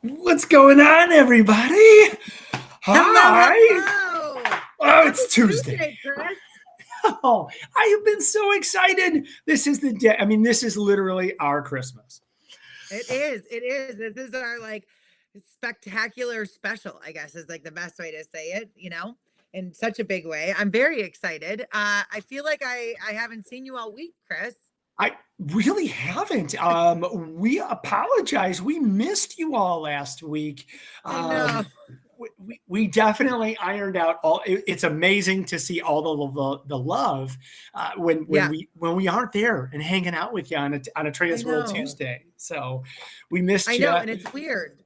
What's going on, everybody? Hello, Hi. hello. Oh, Happy it's Tuesday. Tuesday, Chris. Oh, I have been so excited. This is the day. I mean, this is literally our Christmas. It is. It is. This is our spectacular special, I guess is like the best way to say it, in such a big way. I'm very excited. I feel like I haven't seen you all week, Chris. I really haven't. We apologize. We missed you all last week. I know. We definitely ironed out all. It's amazing to see all the love Yeah, when we aren't there and hanging out with you on a I TransWorld know. Tuesday. So we missed I you. know. And it's weird.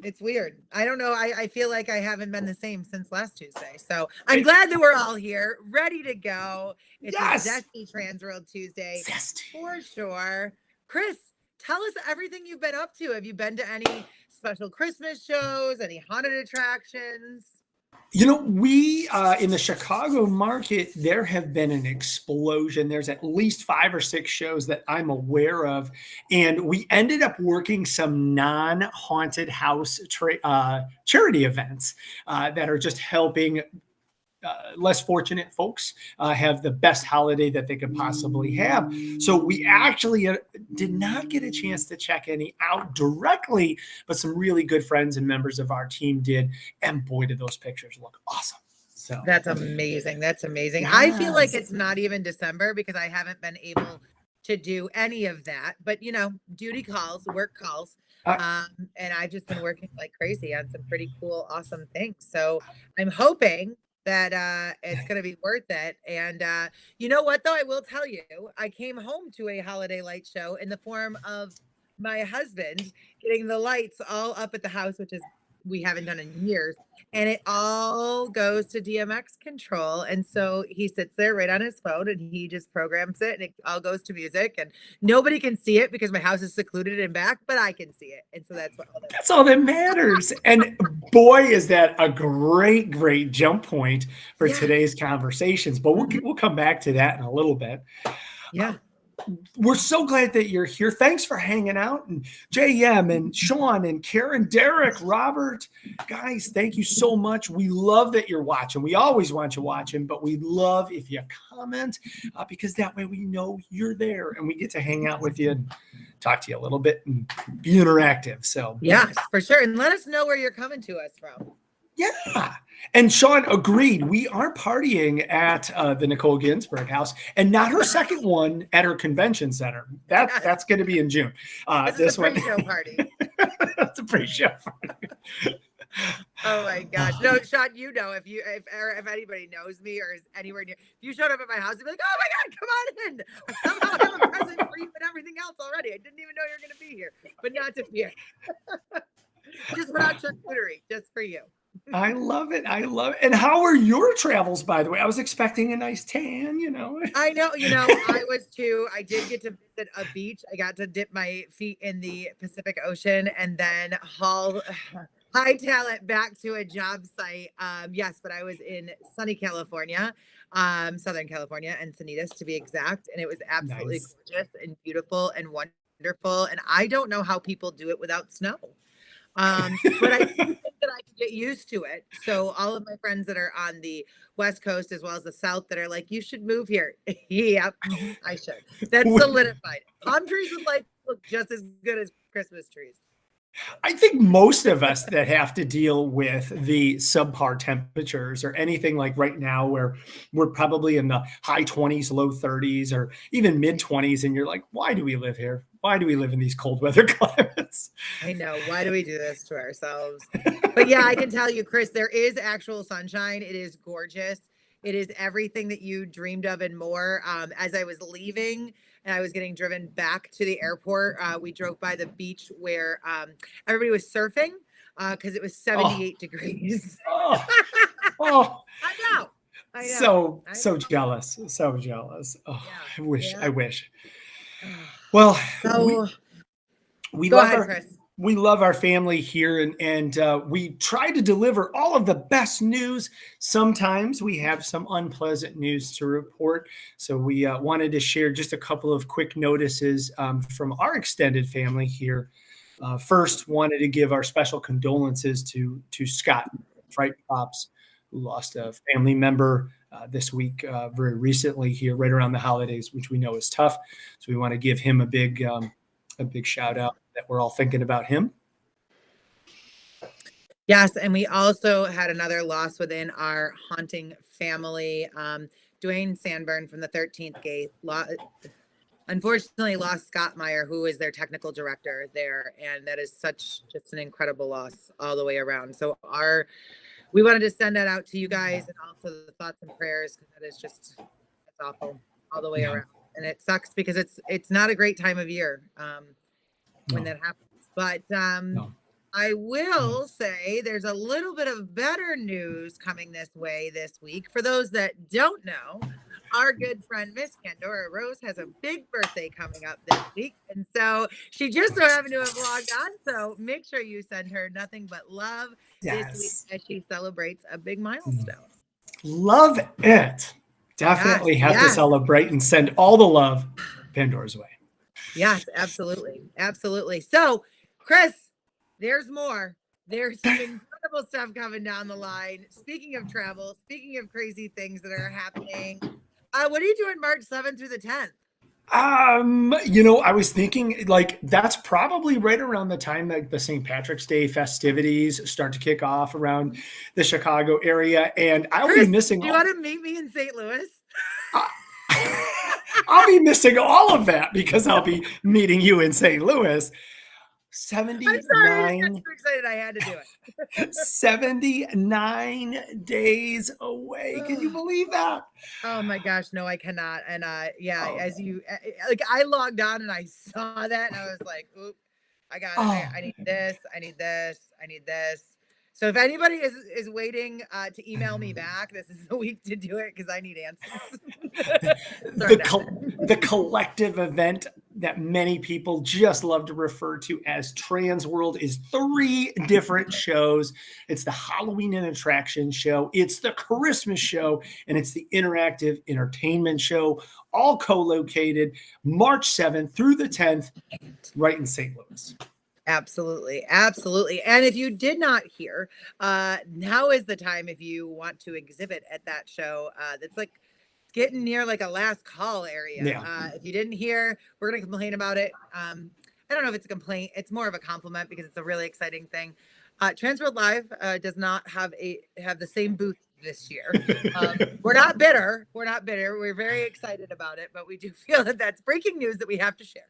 It's weird. I don't know. I feel like I haven't been the same since last Tuesday. So I'm glad that we're all here, ready to go. It's a Yes. zesty Transworld Tuesday Zesty. for sure. Chris, tell us everything you've been up to. Have you been to any special Christmas shows, any haunted attractions? We in the Chicago market, there have been an explosion. There's at least 5 or 6 shows that I'm aware of, and we ended up working some non-haunted house charity events that are just helping less fortunate folks have the best holiday that they could possibly have. So we actually did not get a chance to check any out directly, but some really good friends and members of our team did. And boy, did those pictures look awesome. So That's amazing. That's amazing. I feel like yes. it's not even December because I haven't been able to do any of that. But duty calls, work calls. And I've just been working like crazy on some pretty cool, awesome things. So I'm hoping that it's gonna be worth it. And you know what though? I will tell you, I came home to a holiday light show in the form of my husband getting the lights all up at the house, which is we haven't done in years. And it all goes to DMX control. And so he sits there right on his phone and he just programs it and it all goes to music. And nobody can see it because my house is secluded and back, but I can see it. And so That's all that matters. And boy, is that a great jump point for today's conversations. But we'll come back to that in a little bit. Yeah. We're so glad that you're here. Thanks for hanging out. And JM and Sean and Karen, Derek, Robert, guys, thank you so much. We love that you're watching. We always want you watching, but we love if you comment because that way we know you're there and we get to hang out with you and talk to you a little bit and be interactive. So yes, for sure. And let us know where you're coming to us from. Yeah. And Sean agreed. We are partying at the Nicole Ginsburg house and not her second one at her convention center. That's going to be in June. This is a pre-show party. That's a pre-show party. Oh my gosh. No, Sean, if anybody knows me or is anywhere near, if you showed up at my house, you'd be like, oh my God, come on in. I somehow have a present for you and everything else already. I didn't even know you were going to be here, but not to fear. Just put out charcuterie just for you. I love it. And how are your travels, by the way? I was expecting a nice tan, I know, I was too. I did get to visit a beach. I got to dip my feet in the Pacific Ocean and then hightail it back to a job site. Yes, but I was in sunny California, Southern California, Encinitas to be exact. And it was absolutely gorgeous and beautiful and wonderful. And I don't know how people do it without snow. But I think that I can get used to it. So all of my friends that are on the West Coast as well as the South that are like, you should move here. Yep, I should. That's solidified. Palm trees would look just as good as Christmas trees. I think most of us that have to deal with the subpar temperatures or anything like right now where we're probably in the high 20s, low 30s, or even mid 20s. And you're like, why do we live here? Why do we live in these cold weather climates? I know. Why do we do this to ourselves? But yeah, I can tell you, Chris, there is actual sunshine. It is gorgeous. It is everything that you dreamed of and more. As I was leaving and I was getting driven back to the airport, we drove by the beach where everybody was surfing because it was 78 degrees. Oh. I know. So jealous. So jealous. Oh, yeah. I wish. Well, so we go love ahead, our, Chris. we love our family here and we try to deliver all of the best news. Sometimes we have some unpleasant news to report. So we wanted to share just a couple of quick notices from our extended family here. First, wanted to give our special condolences to Scott Fright Pops, who lost a family member this week, very recently here, right around the holidays, which we know is tough. So we want to give him a big shout out that we're all thinking about him. Yes, and we also had another loss within our haunting family. Dwayne Sanborn from the 13th Gate unfortunately lost Scott Meyer, who is their technical director there, and that is just an incredible loss all the way around. So we wanted to send that out to you guys, and also the thoughts and prayers, because that is it's awful all the way around, and it sucks because it's not a great time of year when that happens. But I will say there's a little bit of better news coming this way this week. For those that don't know, our good friend Miss Pandora Rose has a big birthday coming up this week. And so she just so happened to have logged on. So make sure you send her nothing but love this week as she celebrates a big milestone. Love it. Definitely have to celebrate and send all the love Pandora's way. Yes, absolutely. Absolutely. So, Chris, there's more. There's some incredible stuff coming down the line. Speaking of travel, speaking of crazy things that are happening, what are you doing March 7th through the 10th? I was thinking like that's probably right around the time like the St. Patrick's Day festivities start to kick off around the Chicago area. And I'll be missing. Do you want to meet me in St. Louis? I'll be missing all of that because I'll be meeting you in St. Louis. 79. I'm sorry, I was so excited I had to do it. 79 days away. Can you believe that? Oh my gosh, no, I cannot. And as you like, I logged on and I saw that and I was like, oop, I got it. I need this, I need this, I need this. So if anybody is waiting to email me back, this is the week to do it because I need answers. The collective event that many people just love to refer to as TransWorld is 3 different shows. It's the Halloween and Attraction show, it's the Christmas show, and it's the Interactive Entertainment show, all co-located March 7th through the 10th, right in St. Louis. Absolutely. Absolutely. And if you did not hear, now is the time if you want to exhibit at that show. That's like getting near like a last call area. Yeah. If you didn't hear, we're going to complain about it. I don't know if it's a complaint. It's more of a compliment because it's a really exciting thing. TransWorld Live does not have the same booth this year. We're not bitter. We're very excited about it, but we do feel that that's breaking news that we have to share.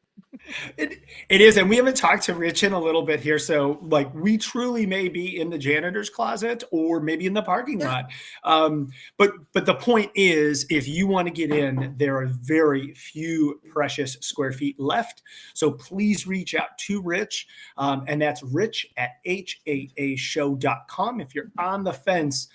It is, and we haven't talked to Rich in a little bit here, so like we truly may be in the janitor's closet or maybe in the parking lot. But the point is, if you want to get in, there are very few precious square feet left. So please reach out to Rich, and that's Rich at haashow.com. If you're on the fence,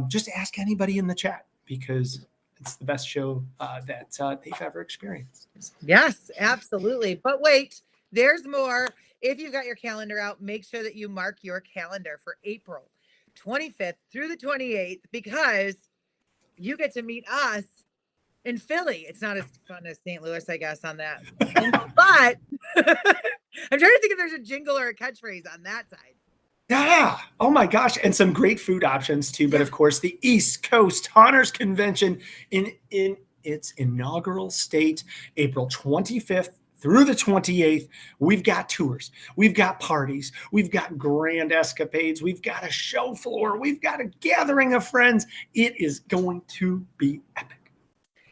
just ask anybody in the chat because it's the best show that they've ever experienced. Yes, absolutely. But wait, there's more. If you've got your calendar out, make sure that you mark your calendar for April 25th through the 28th because you get to meet us in Philly. It's not as fun as St. Louis, I guess, on that. But I'm trying to think if there's a jingle or a catchphrase on that side. Yeah. Oh my gosh. And some great food options too. But of course, the East Coast Haunters Convention in its inaugural state, April 25th through the 28th. We've got tours. We've got parties. We've got grand escapades. We've got a show floor. We've got a gathering of friends. It is going to be epic.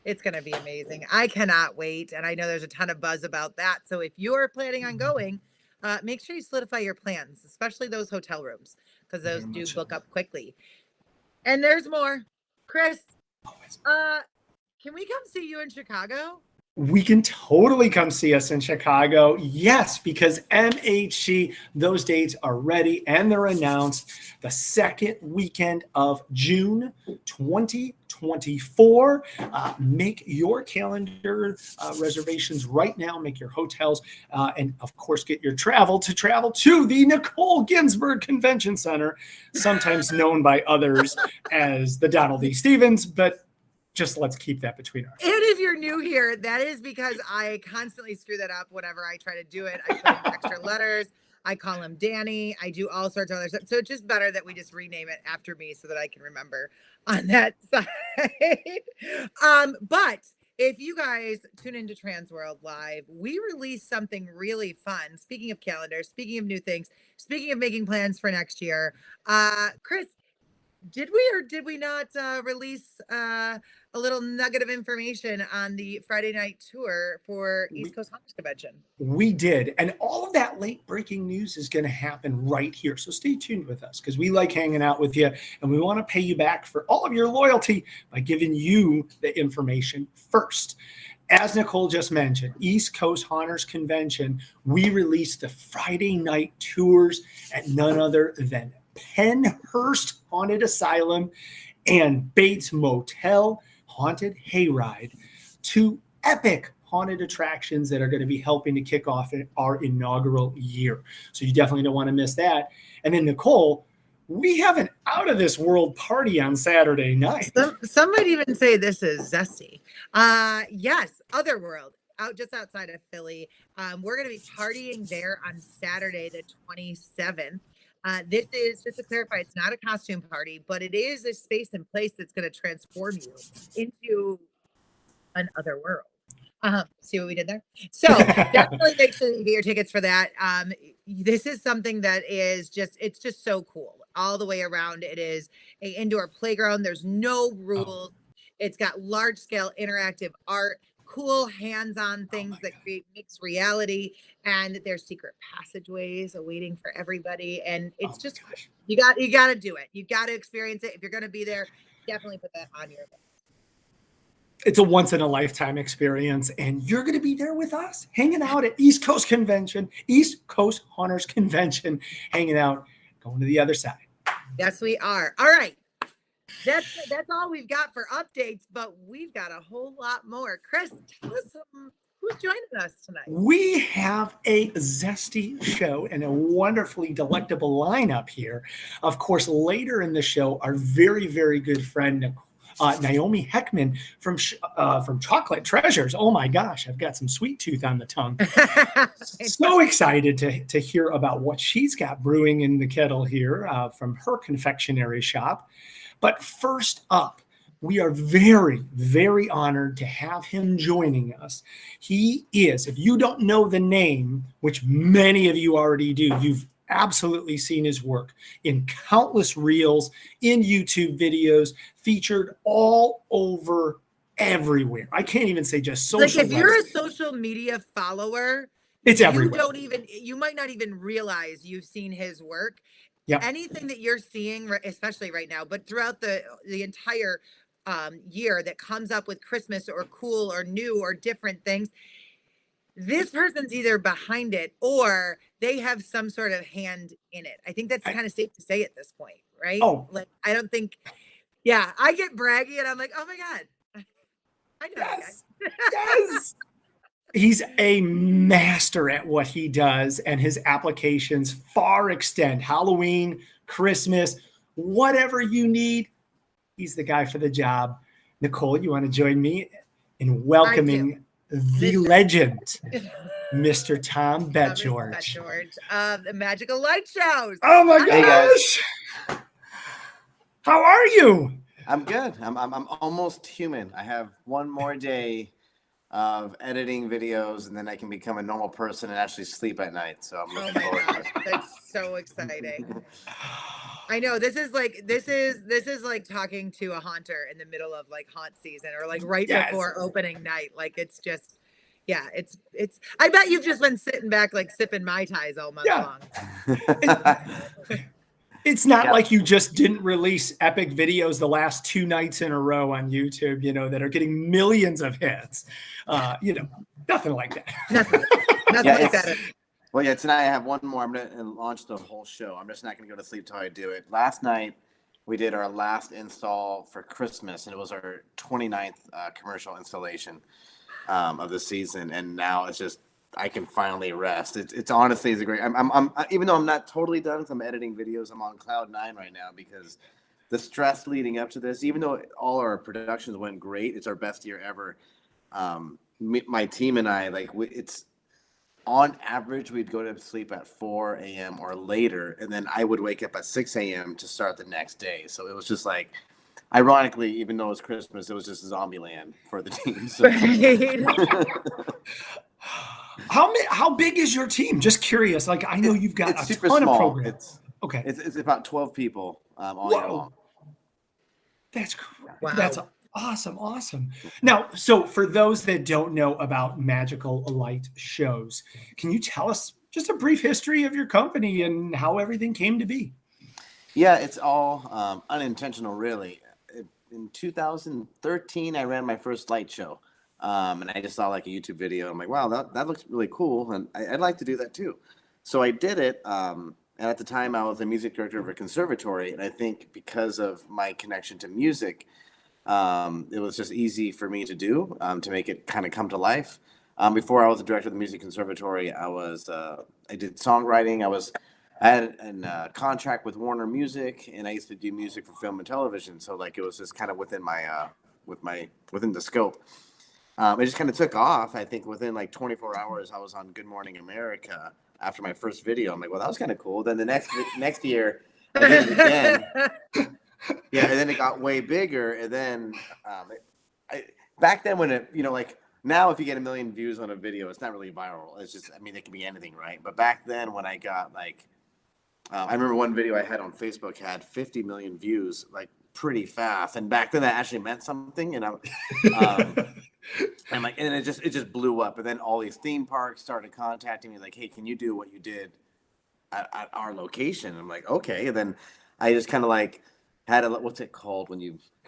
It's going to be amazing. I cannot wait. And I know there's a ton of buzz about that. So if you're planning on going, make sure you solidify your plans, especially those hotel rooms, because those do book up quickly. And there's more. Chris, can we come see you in Chicago? We can totally come see us in Chicago. Yes, because MHC, those dates are ready and they're announced the second weekend of June 2024. Make your calendar reservations right now. Make your hotels and, of course, get your travel to the Nicole Ginsburg Convention Center, sometimes known by others as the Donald E. Stevens, but just let's keep that between us. And if you're new here, that is because I constantly screw that up whenever I try to do it. I put in extra letters. I call him Danny. I do all sorts of other stuff. So it's just better that we just rename it after me so that I can remember on that side. But if you guys tune into TransWorld Live, we release something really fun. Speaking of calendars, speaking of new things, speaking of making plans for next year, Chris, did we or did we not release a little nugget of information on the Friday night tour for East Coast Hunters Convention? We did. And all of that late breaking news is going to happen right here. So stay tuned with us because we like hanging out with you and we want to pay you back for all of your loyalty by giving you the information first. As Nicole just mentioned, East Coast Hunters Convention, we released the Friday night tours at none other than Pennhurst Haunted Asylum and Bates Motel Haunted Hayride, two epic haunted attractions that are going to be helping to kick off our inaugural year. So you definitely don't want to miss that. And then Nicole, we have an out of this world party on Saturday night. Some might even say this is zesty. Yes, Otherworld, just outside of Philly. We're going to be partying there on Saturday, the 27th. This is, just to clarify, it's not a costume party, but it is a space and place that's going to transform you into another world. See what we did there? So definitely make sure you get your tickets for that. This is something that is it's just so cool all the way around. It is an indoor playground. There's no rules. It's got large scale interactive art, cool hands-on things that create mixed reality, and there's secret passageways awaiting for everybody. And it's just, you got to do it. You got to experience it. If you're going to be there, definitely put that on your list. It's a once in a lifetime experience, and you're going to be there with us, hanging out at East Coast Hunters Convention, hanging out, going to the other side. Yes, we are. All right. That's all we've got for updates, but we've got a whole lot more. Chris, tell us who's joining us tonight. We have a zesty show and a wonderfully delectable lineup here. Of course, later in the show, our very, very good friend, Naomi Heckman from Chocolate Treasures. Oh my gosh, I've got some sweet tooth on the tongue. So excited to hear about what she's got brewing in the kettle here from her confectionery shop. But first up, we are very, very honored to have him joining us. He is, if you don't know the name, which many of you already do, you've absolutely seen his work in countless reels, in YouTube videos, featured all over everywhere. I can't even say just social. Like if you're a social media follower, it's everywhere. You might not even realize you've seen his work. Yep. Anything that you're seeing, especially right now, but throughout the entire year that comes up with Christmas or cool or new or different things, this person's either behind it or they have some sort of hand in it. I think that's kind of safe to say at this point, right? Oh, like I don't think, yeah, I get braggy and I'm like, oh my God, I know that guy. Yes. He's a master at what he does, and his applications far extend Halloween, Christmas, whatever you need. He's the guy for the job. Nicole, you want to join me in welcoming the legend, Mr. Tom BetGeorge. BetGeorge, the Magical Light Shows. Oh my gosh! How are you? I'm good. I'm almost human. I have one more day of editing videos, and then I can become a normal person and actually sleep at night. So I'm looking forward to it. That's so exciting. I know this is like talking to a haunter in the middle of like haunt season or like right before opening night. Like it's just, yeah, it's. I bet you've just been sitting back like sipping Mai Tais all month long. It's not like you just didn't release epic videos the last 2 nights in a row on YouTube, that are getting millions of hits. Nothing like that. Nothing like that. Well, yeah, tonight I have one more. I'm going to launch the whole show. I'm just not going to go to sleep till I do it. Last night, we did our last install for Christmas, and it was our 29th commercial installation of the season. And now it's just, I can finally rest. It's honestly, it's a great, I'm even though I'm not totally done because I'm editing videos, I'm on cloud 9 right now because the stress leading up to this, even though all our productions went great, it's our best year ever. My team and I, on average, we'd go to sleep at 4 a.m. or later, and then I would wake up at 6 a.m. to start the next day. So it was just like, ironically, even though it was Christmas, it was just zombie land for the team. So. Right. How big is your team? Just curious. Like, I know you've got it's a super ton of small. programs. Okay. It's about 12 people all year long. That's Wow. That's awesome. Now, so for those that don't know about Magical Light shows, can you tell us just a brief history of your company and how everything came to be? Yeah, it's all unintentional, really. In 2013, I ran my first light show, and I just saw like a YouTube video. I'm like, wow, that looks really cool, and I'd like to do that too. So I did it. And at the time, I was the music director of a conservatory, and I think because of my connection to music, it was just easy for me to do to make it kind of come to life. Before I was the director of the music conservatory, I did songwriting. I had a contract with Warner Music, and I used to do music for film and television. So like it was just kind of within within the scope. It just kind of took off. I think within like 24 hours, I was on Good Morning America after my first video. I'm like, well, that was kind of cool. Then the next year, I did it again. Yeah, and then it got way bigger. And then back then when like now if you get 1 million views on a video, it's not really viral. It's just, I mean, it can be anything, right? But back then when I got like, I remember one video I had on Facebook had 50 million views, like pretty fast. And back then that actually meant something. And I'm like, and it just blew up. And then all these theme parks started contacting me like, hey, can you do what you did at our location? And I'm like, okay. And then I just kind of like had what's it called when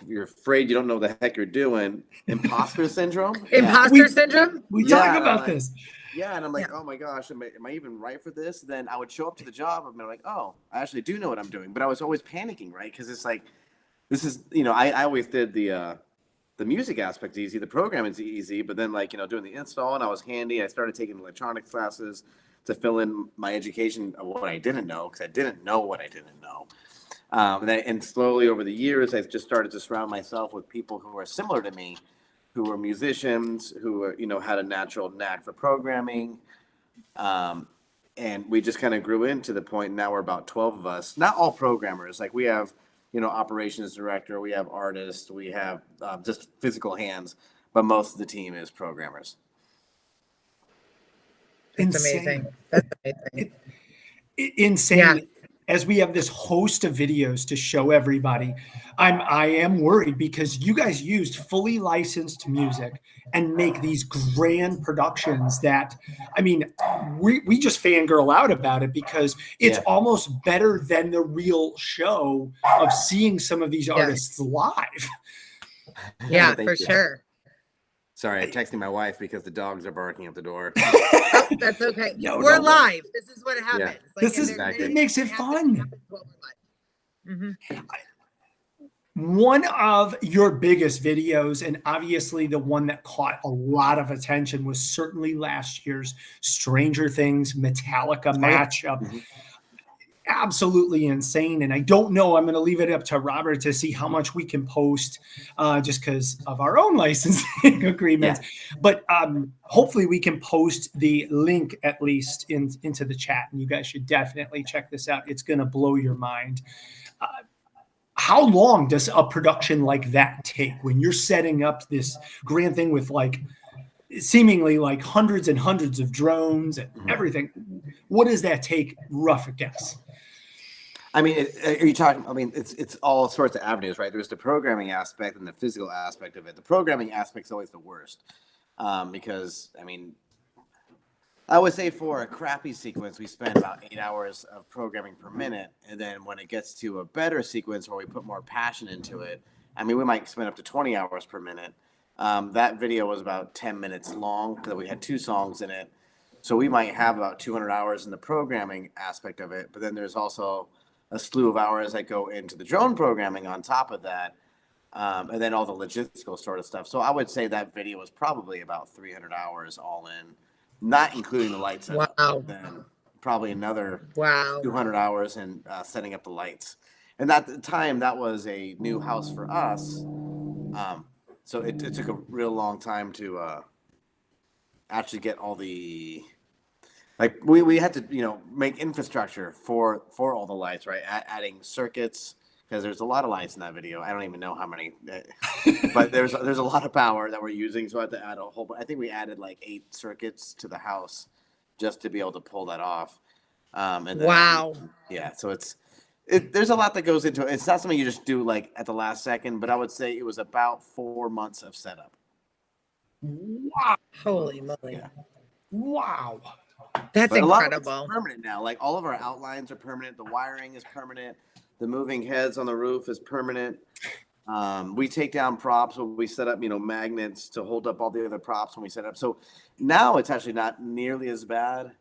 you're afraid you don't know what the heck you're doing? Imposter syndrome? Imposter syndrome? We talk about this. Yeah, and I'm like, oh my gosh, am I even right for this? Then I would show up to the job and be like, oh, I actually do know what I'm doing. But I was always panicking, right? Because it's like, this is, I always did the music aspect easy, the programming's easy, but then like, doing the install, and I was handy. I started taking electronics classes to fill in my education of what I didn't know, because I didn't know what I didn't know. And slowly over the years, I've just started to surround myself with people who are similar to me, who were musicians, who were, had a natural knack for programming. And we just kind of grew into the point. Now we're about 12 of us, not all programmers. Like we have, operations director, we have artists, we have just physical hands, but most of the team is programmers. That's amazing. That's amazing. Insane. Yeah. As we have this host of videos to show everybody, I am worried because you guys used fully licensed music and make these grand productions that, I mean, we just fangirl out about it because it's almost better than the real show of seeing some of these artists live. Yeah, for sure. Sorry, I'm texting my wife because the dogs are barking at the door. Oh, that's okay. We're live. This is what happens. Yeah. Like, it makes it fun. Mm-hmm. One of your biggest videos, and obviously the one that caught a lot of attention, was certainly last year's Stranger Things Metallica matchup. Mm-hmm. Absolutely insane. And I don't know, I'm going to leave it up to Robert to see how much we can post just because of our own licensing agreements. Yeah. But hopefully we can post the link at least into the chat. And you guys should definitely check this out. It's going to blow your mind. How long does a production like that take when you're setting up this grand thing with like seemingly like hundreds and hundreds of drones and everything? What does that take, rough guess? I mean, are you talking? I mean, it's all sorts of avenues, right? There's the programming aspect and the physical aspect of it. The programming aspect is always the worst because, I mean, I would say for a crappy sequence, we spend about 8 hours of programming per minute, and then when it gets to a better sequence where we put more passion into it, I mean, we might spend up to 20 hours per minute. That video was about 10 minutes long because we had 2 songs in it, so we might have about 200 hours in the programming aspect of it. But then there's also a slew of hours that go into the drone programming on top of that, and then all the logistical sort of stuff. So I would say that video was probably about 300 hours all in, not including the lights. Wow. Then probably another 200 hours in setting up the lights. And at the time, that was a new house for us. So it took a real long time to actually get all the like we had to, make infrastructure for all the lights, right? Adding circuits, because there's a lot of lights in that video. I don't even know how many, but there's a lot of power that we're using. So I had to add a whole. I think we added like 8 circuits to the house just to be able to pull that off. And then, Wow. yeah. So there's a lot that goes into it. It's not something you just do like at the last second, but I would say it was about 4 months of setup. Wow. Holy moly. Yeah. Wow. That's But incredible. A lot of it's permanent now. Like all of our outlines are permanent. The wiring is permanent. The moving heads on the roof is permanent. We take down props when we set up, magnets to hold up all the other props when we set up. So now it's actually not nearly as bad.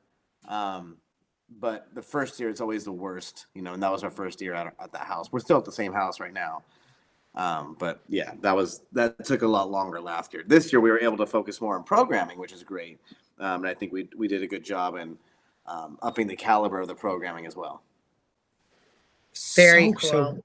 But the first year it's always the worst, and that was our first year at the house. We're still at the same house right now. But yeah, that took a lot longer last year. This year we were able to focus more on programming, which is great. And I think we did a good job in upping the caliber of the programming as well. Very cool.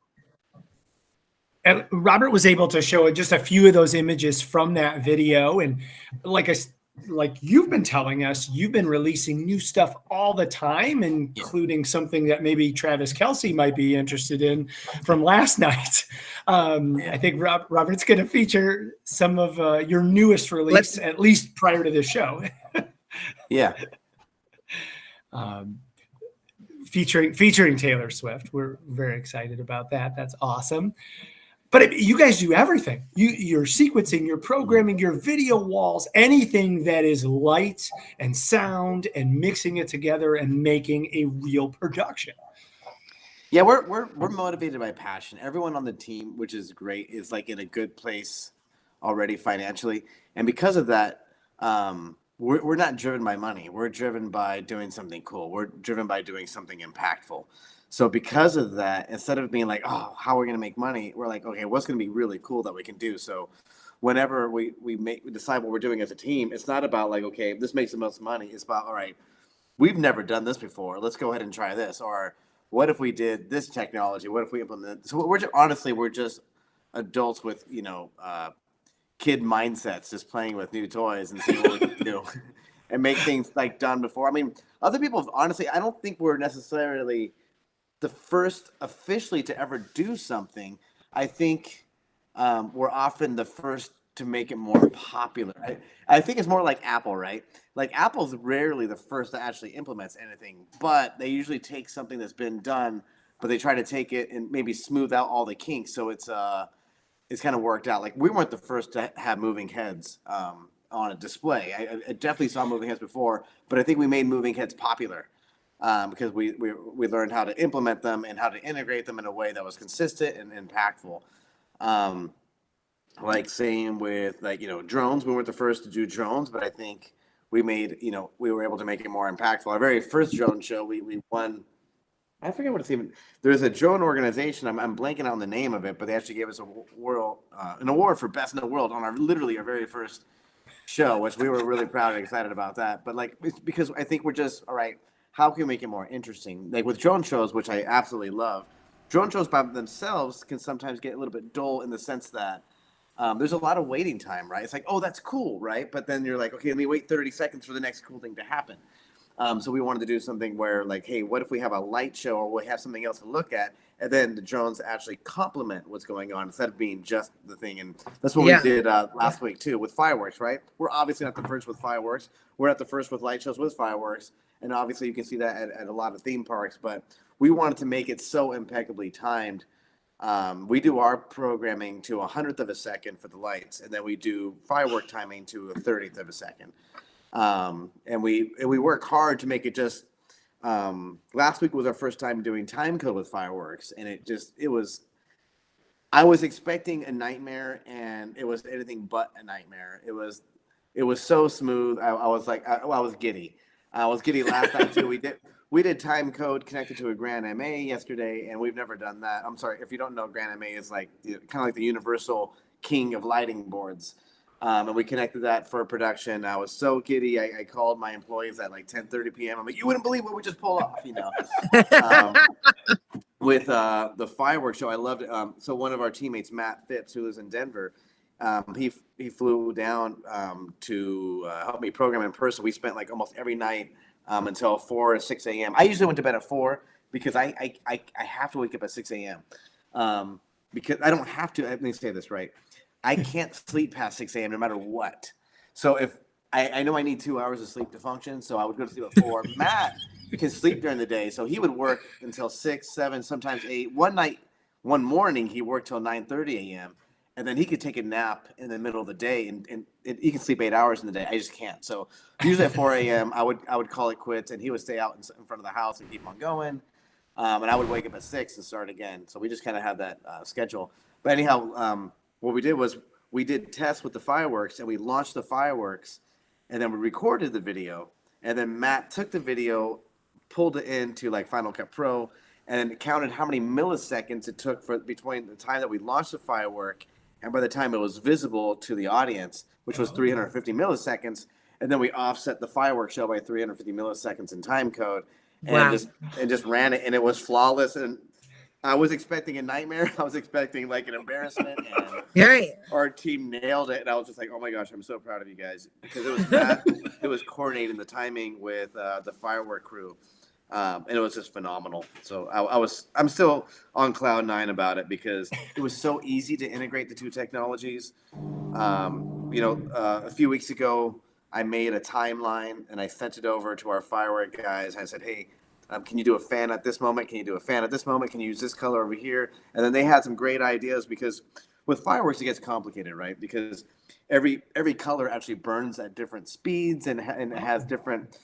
And Robert was able to show just a few of those images from that video. And like you've been telling us, you've been releasing new stuff all the time, including something that maybe Travis Kelce might be interested in from last night. I think Robert's going to feature some of your newest release, at least prior to this show. Yeah. Featuring Taylor Swift. We're very excited about that. That's awesome. But you guys do everything. You're sequencing, you're programming, your video walls, anything that is light and sound, and mixing it together and making a real production. Yeah, we're motivated by passion. Everyone on the team, which is great, is like in a good place already financially, and because of that, we're not driven by money. We're driven by doing something cool. We're driven by doing something impactful. So because of that, instead of being like, oh, how are we going to make money? We're like, okay, what's going to be really cool that we can do? So whenever we decide what we're doing as a team, it's not about like, okay, this makes the most money. It's about, all right, we've never done this before. Let's go ahead and try this. Or what if we did this technology? What if we implement? So we're just adults with, kid mindsets, just playing with new toys and seeing what we can do and make things like done before. I mean, other people, honestly, I don't think we're necessarily the first officially to ever do something. I think we're often the first to make it more popular. I think it's more like Apple, right? Like Apple's rarely the first that actually implements anything, but they usually take something that's been done, but they try to take it and maybe smooth out all the kinks. So it's kind of worked out. Like we weren't the first to have moving heads on a display. I definitely saw moving heads before, but I think we made moving heads popular. Because we learned how to implement them and how to integrate them in a way that was consistent and impactful. Like same with drones. We weren't the first to do drones, but I think we were able to make it more impactful. Our very first drone show, we won. I forget what it's even. There's a drone organization. I'm blanking on the name of it, but they actually gave us an award for best in the world on our very first show, which we were really proud and excited about that. But it's because I think we're just all right. How can we make it more interesting? Like with drone shows, which I absolutely love, drone shows by themselves can sometimes get a little bit dull in the sense that there's a lot of waiting time, right? It's like, oh, that's cool, right? But then you're like, okay, let me wait 30 seconds for the next cool thing to happen. So we wanted to do something where like, hey, what if we have a light show or we have something else to look at, and then the drones actually complement what's going on instead of being just the thing. And that's what we did last week too with fireworks, right? We're obviously not the first with fireworks. We're not the first with light shows with fireworks. And obviously you can see that at a lot of theme parks, but we wanted to make it so impeccably timed. We do our programming to 100th of a second for the lights, and then we do firework timing to a 30th of a second. And we work hard to make it just, last week was our first time doing time code with fireworks, and I was expecting a nightmare, and it was anything but a nightmare. It was so smooth. I was like, I was giddy. I was giddy last time too. We did time code connected to a Grand MA yesterday, and we've never done that. I'm sorry if you don't know, Grand MA is like kind of like the universal king of lighting boards. And we connected that for production. I was so giddy. I called my employees at like 10:30 p.m. I'm like, you wouldn't believe what we just pulled off, With the fireworks show, I loved it. So one of our teammates, Matt Phipps, who lives in Denver, he flew down to help me program in person. We spent like almost every night until 4 or 6 a.m. I usually went to bed at 4 because I have to wake up at 6 a.m. Because I don't have to. Let me say this right. I can't sleep past 6 a.m. no matter what. So if I know I need 2 hours of sleep to function, so I would go to sleep at 4. Matt can sleep during the day, so he would work until 6, 7, sometimes 8. One morning, he worked till 9:30 a.m. and then he could take a nap in the middle of the day, and he can sleep 8 hours in the day. I just can't. So usually at 4 a.m., I would call it quits, and he would stay out in front of the house and keep on going. And I would wake up at 6 and start again. So we just kind of have that schedule. But anyhow, what we did was we did tests with the fireworks, and we launched the fireworks, and then we recorded the video, and then Matt took the video, pulled it into like Final Cut Pro, and then counted how many milliseconds it took for between the time that we launched the firework and by the time it was visible to the audience, which was 350 milliseconds. And then we offset the fireworks show by 350 milliseconds in time code, and just ran it, and it was flawless. And I was expecting a nightmare. I was expecting like an embarrassment, and our team nailed it. And I was just like, "Oh my gosh, I'm so proud of you guys," because it was Matt, it was coordinating the timing with the firework crew, and it was just phenomenal. So I'm still on cloud 9 about it because it was so easy to integrate the two technologies. A few weeks ago, I made a timeline and I sent it over to our firework guys. I said, "Hey, can you do a fan at this moment? Can you do a fan at this moment? Can you use this color over here?" And then they had some great ideas because with fireworks, it gets complicated, right? Because every color actually burns at different speeds and it has different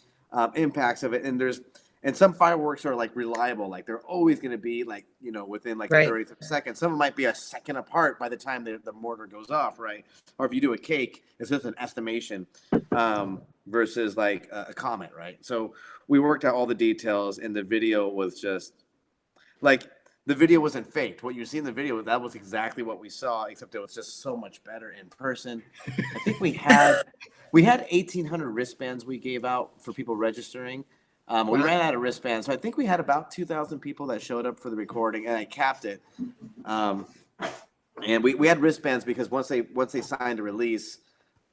impacts of it. And some fireworks are like reliable, like they're always going to be like, within like 30 seconds. Some of them might be a second apart by the time the mortar goes off, right? Or if you do a cake, it's just an estimation versus like a comet, right? So we worked out all the details, and the video was just like, the video wasn't faked. What you see in the video, that was exactly what we saw, except it was just so much better in person. I think we had 1,800 wristbands we gave out for people registering. We ran out of wristbands, so I think we had about 2,000 people that showed up for the recording, and I capped it. And we had wristbands because once they signed a release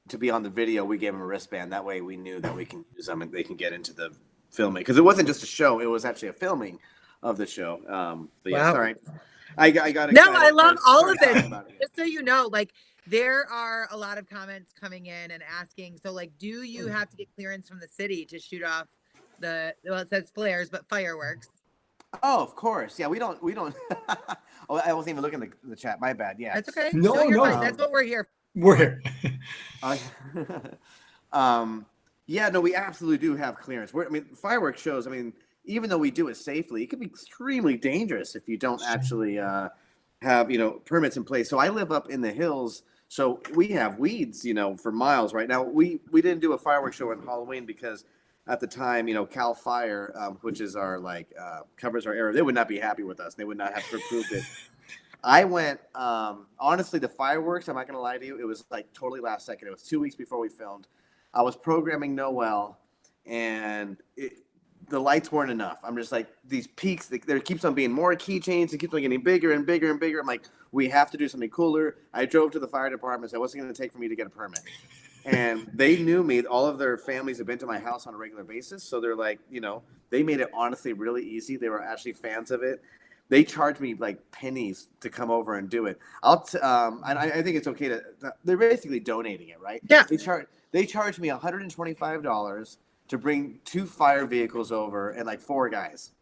to be on the video, we gave them a wristband. That way we knew that we can use them and they can get into the filming. Because it wasn't just a show, it was actually a filming of the show. But yeah, sorry. I got excited. No, I love all of this. Just so you know, like, there are a lot of comments coming in and asking, so like, do you have to get clearance from the city to shoot off it says flares, but fireworks? Oh, of course. Yeah, we don't. Oh, I wasn't even looking at the chat. My bad. Yeah. That's okay. No, you're fine. That's what we're here. We're here. Yeah, no, we absolutely do have clearance. Fireworks shows, even though we do it safely, it can be extremely dangerous if you don't actually have, permits in place. So I live up in the hills, so we have weeds, for miles right now. We didn't do a fireworks show on Halloween because at the time, Cal Fire, which is our covers our area, they would not be happy with us. They would not have approved it. I went, honestly, the fireworks, I'm not going to lie to you, it was like totally last second. It was 2 weeks before we filmed. I was programming Noel, and the lights weren't enough. I'm just like, these peaks, there keeps on being more keychains. It keeps on getting bigger and bigger and bigger. I'm like, we have to do something cooler. I drove to the fire department. So it wasn't going to take for me to get a permit. And they knew me. All of their families have been to my house on a regular basis. So they're like, they made it honestly really easy. They were actually fans of it. They charged me like pennies to come over and do it. I think it's okay they're basically donating it, right? Yeah. They charged me $125 to bring 2 fire vehicles over and like 4 guys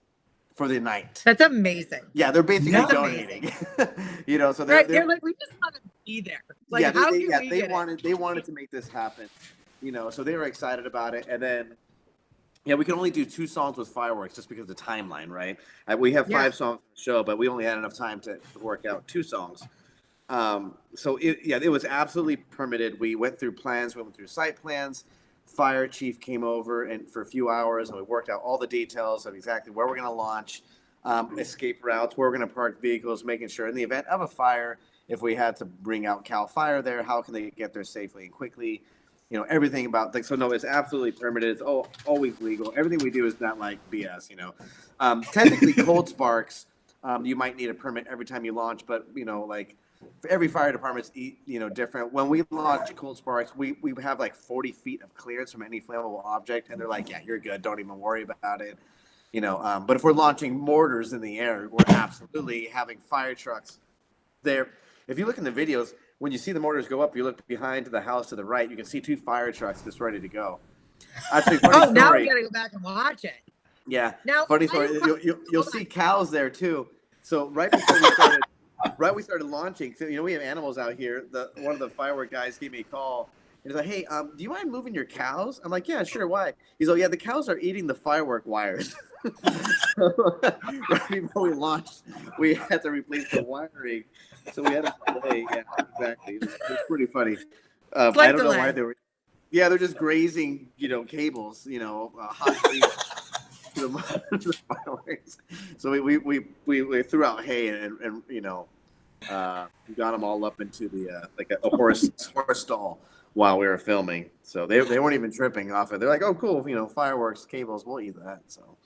for the night. That's amazing. Yeah, they're basically donating. So they're like, we just want to be there. Like, yeah, they wanted to make this happen. So they were excited about it. And then, yeah, we can only do 2 songs with fireworks just because of the timeline, right? We have 5 songs on the show, but we only had enough time to work out 2 songs. So it was absolutely permitted. We went through plans, we went through site plans. Fire chief came over and for a few hours, and we worked out all the details of exactly where we're going to launch, escape routes, where we're going to park vehicles, making sure in the event of a fire, if we had to bring out Cal Fire there, how can they get there safely and quickly? Everything about so no, it's absolutely permitted. It's always legal. Everything we do is not like BS. Technically, cold sparks, you might need a permit every time you launch, but every fire department's different. When we launch Cold Sparks, we have like 40 feet of clearance from any flammable object, and they're like, yeah, you're good, don't even worry about it. But if we're launching mortars in the air, we're absolutely having fire trucks there. If you look in the videos, when you see the mortars go up, you look behind to the house to the right, you can see 2 fire trucks just ready to go. Actually, funny story. Now we gotta go back and watch it. Yeah. Now, funny story. You'll see cows there too. So right before we started launching, so, we have animals out here. One of the firework guys gave me a call. He's like, hey, do you mind moving your cows? I'm like, yeah, sure. Why? He's like, yeah, the cows are eating the firework wires. Right before we launched, we had to replace the wiring. So we had to delay. Yeah, exactly. It was pretty funny. I don't know why they were. Yeah, they're just grazing, cables, hot to the fireworks. So we threw out hay and we got them all up into the like a horse stall while we were filming. So they weren't even tripping off it. They're like, oh, cool, fireworks, cables, we'll eat that. So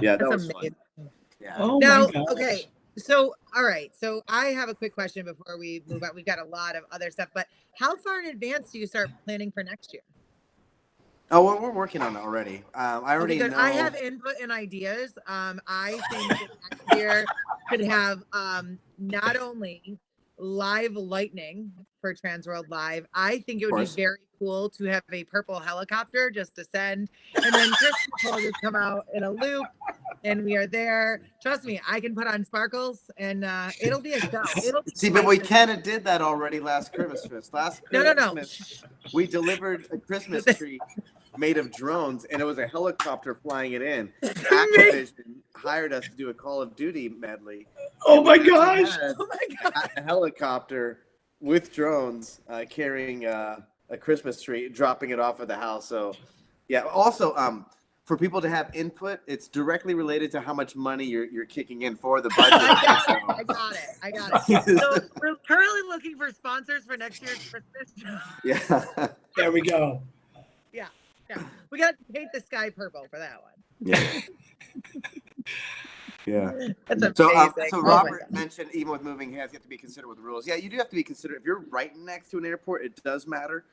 yeah, that was amazing. Fun. Yeah. Oh now, my gosh. Okay. So, all right. So I have a quick question before we move on. We've got a lot of other stuff, but how far in advance do you start planning for next year? Oh, well, we're working on it already. I already know. I have input and ideas. I think that next year could have not only live lightning for TransWorld Live. I think it would be very cool to have a purple helicopter just descend, and then Christmas will just come out in a loop, and we are there. Trust me, I can put on sparkles, and it'll be a show. See, but we kind of did that already last Christmas. No. We delivered a Christmas tree made of drones, and it was a helicopter flying it in. Activision hired us to do a Call of Duty medley. Oh my gosh! A helicopter with drones carrying a Christmas tree, dropping it off at the house. So, yeah. Also, for people to have input, it's directly related to how much money you're kicking in for the budget. I got it. So we're currently looking for sponsors for next year's Christmas show. Yeah. There we go. Yeah, we got to paint the sky purple for that one. Yeah. Yeah. That's amazing. So Robert mentioned even with moving heads, you have to be considerate with the rules. Yeah, you do have to be considerate. If you're right next to an airport, it does matter.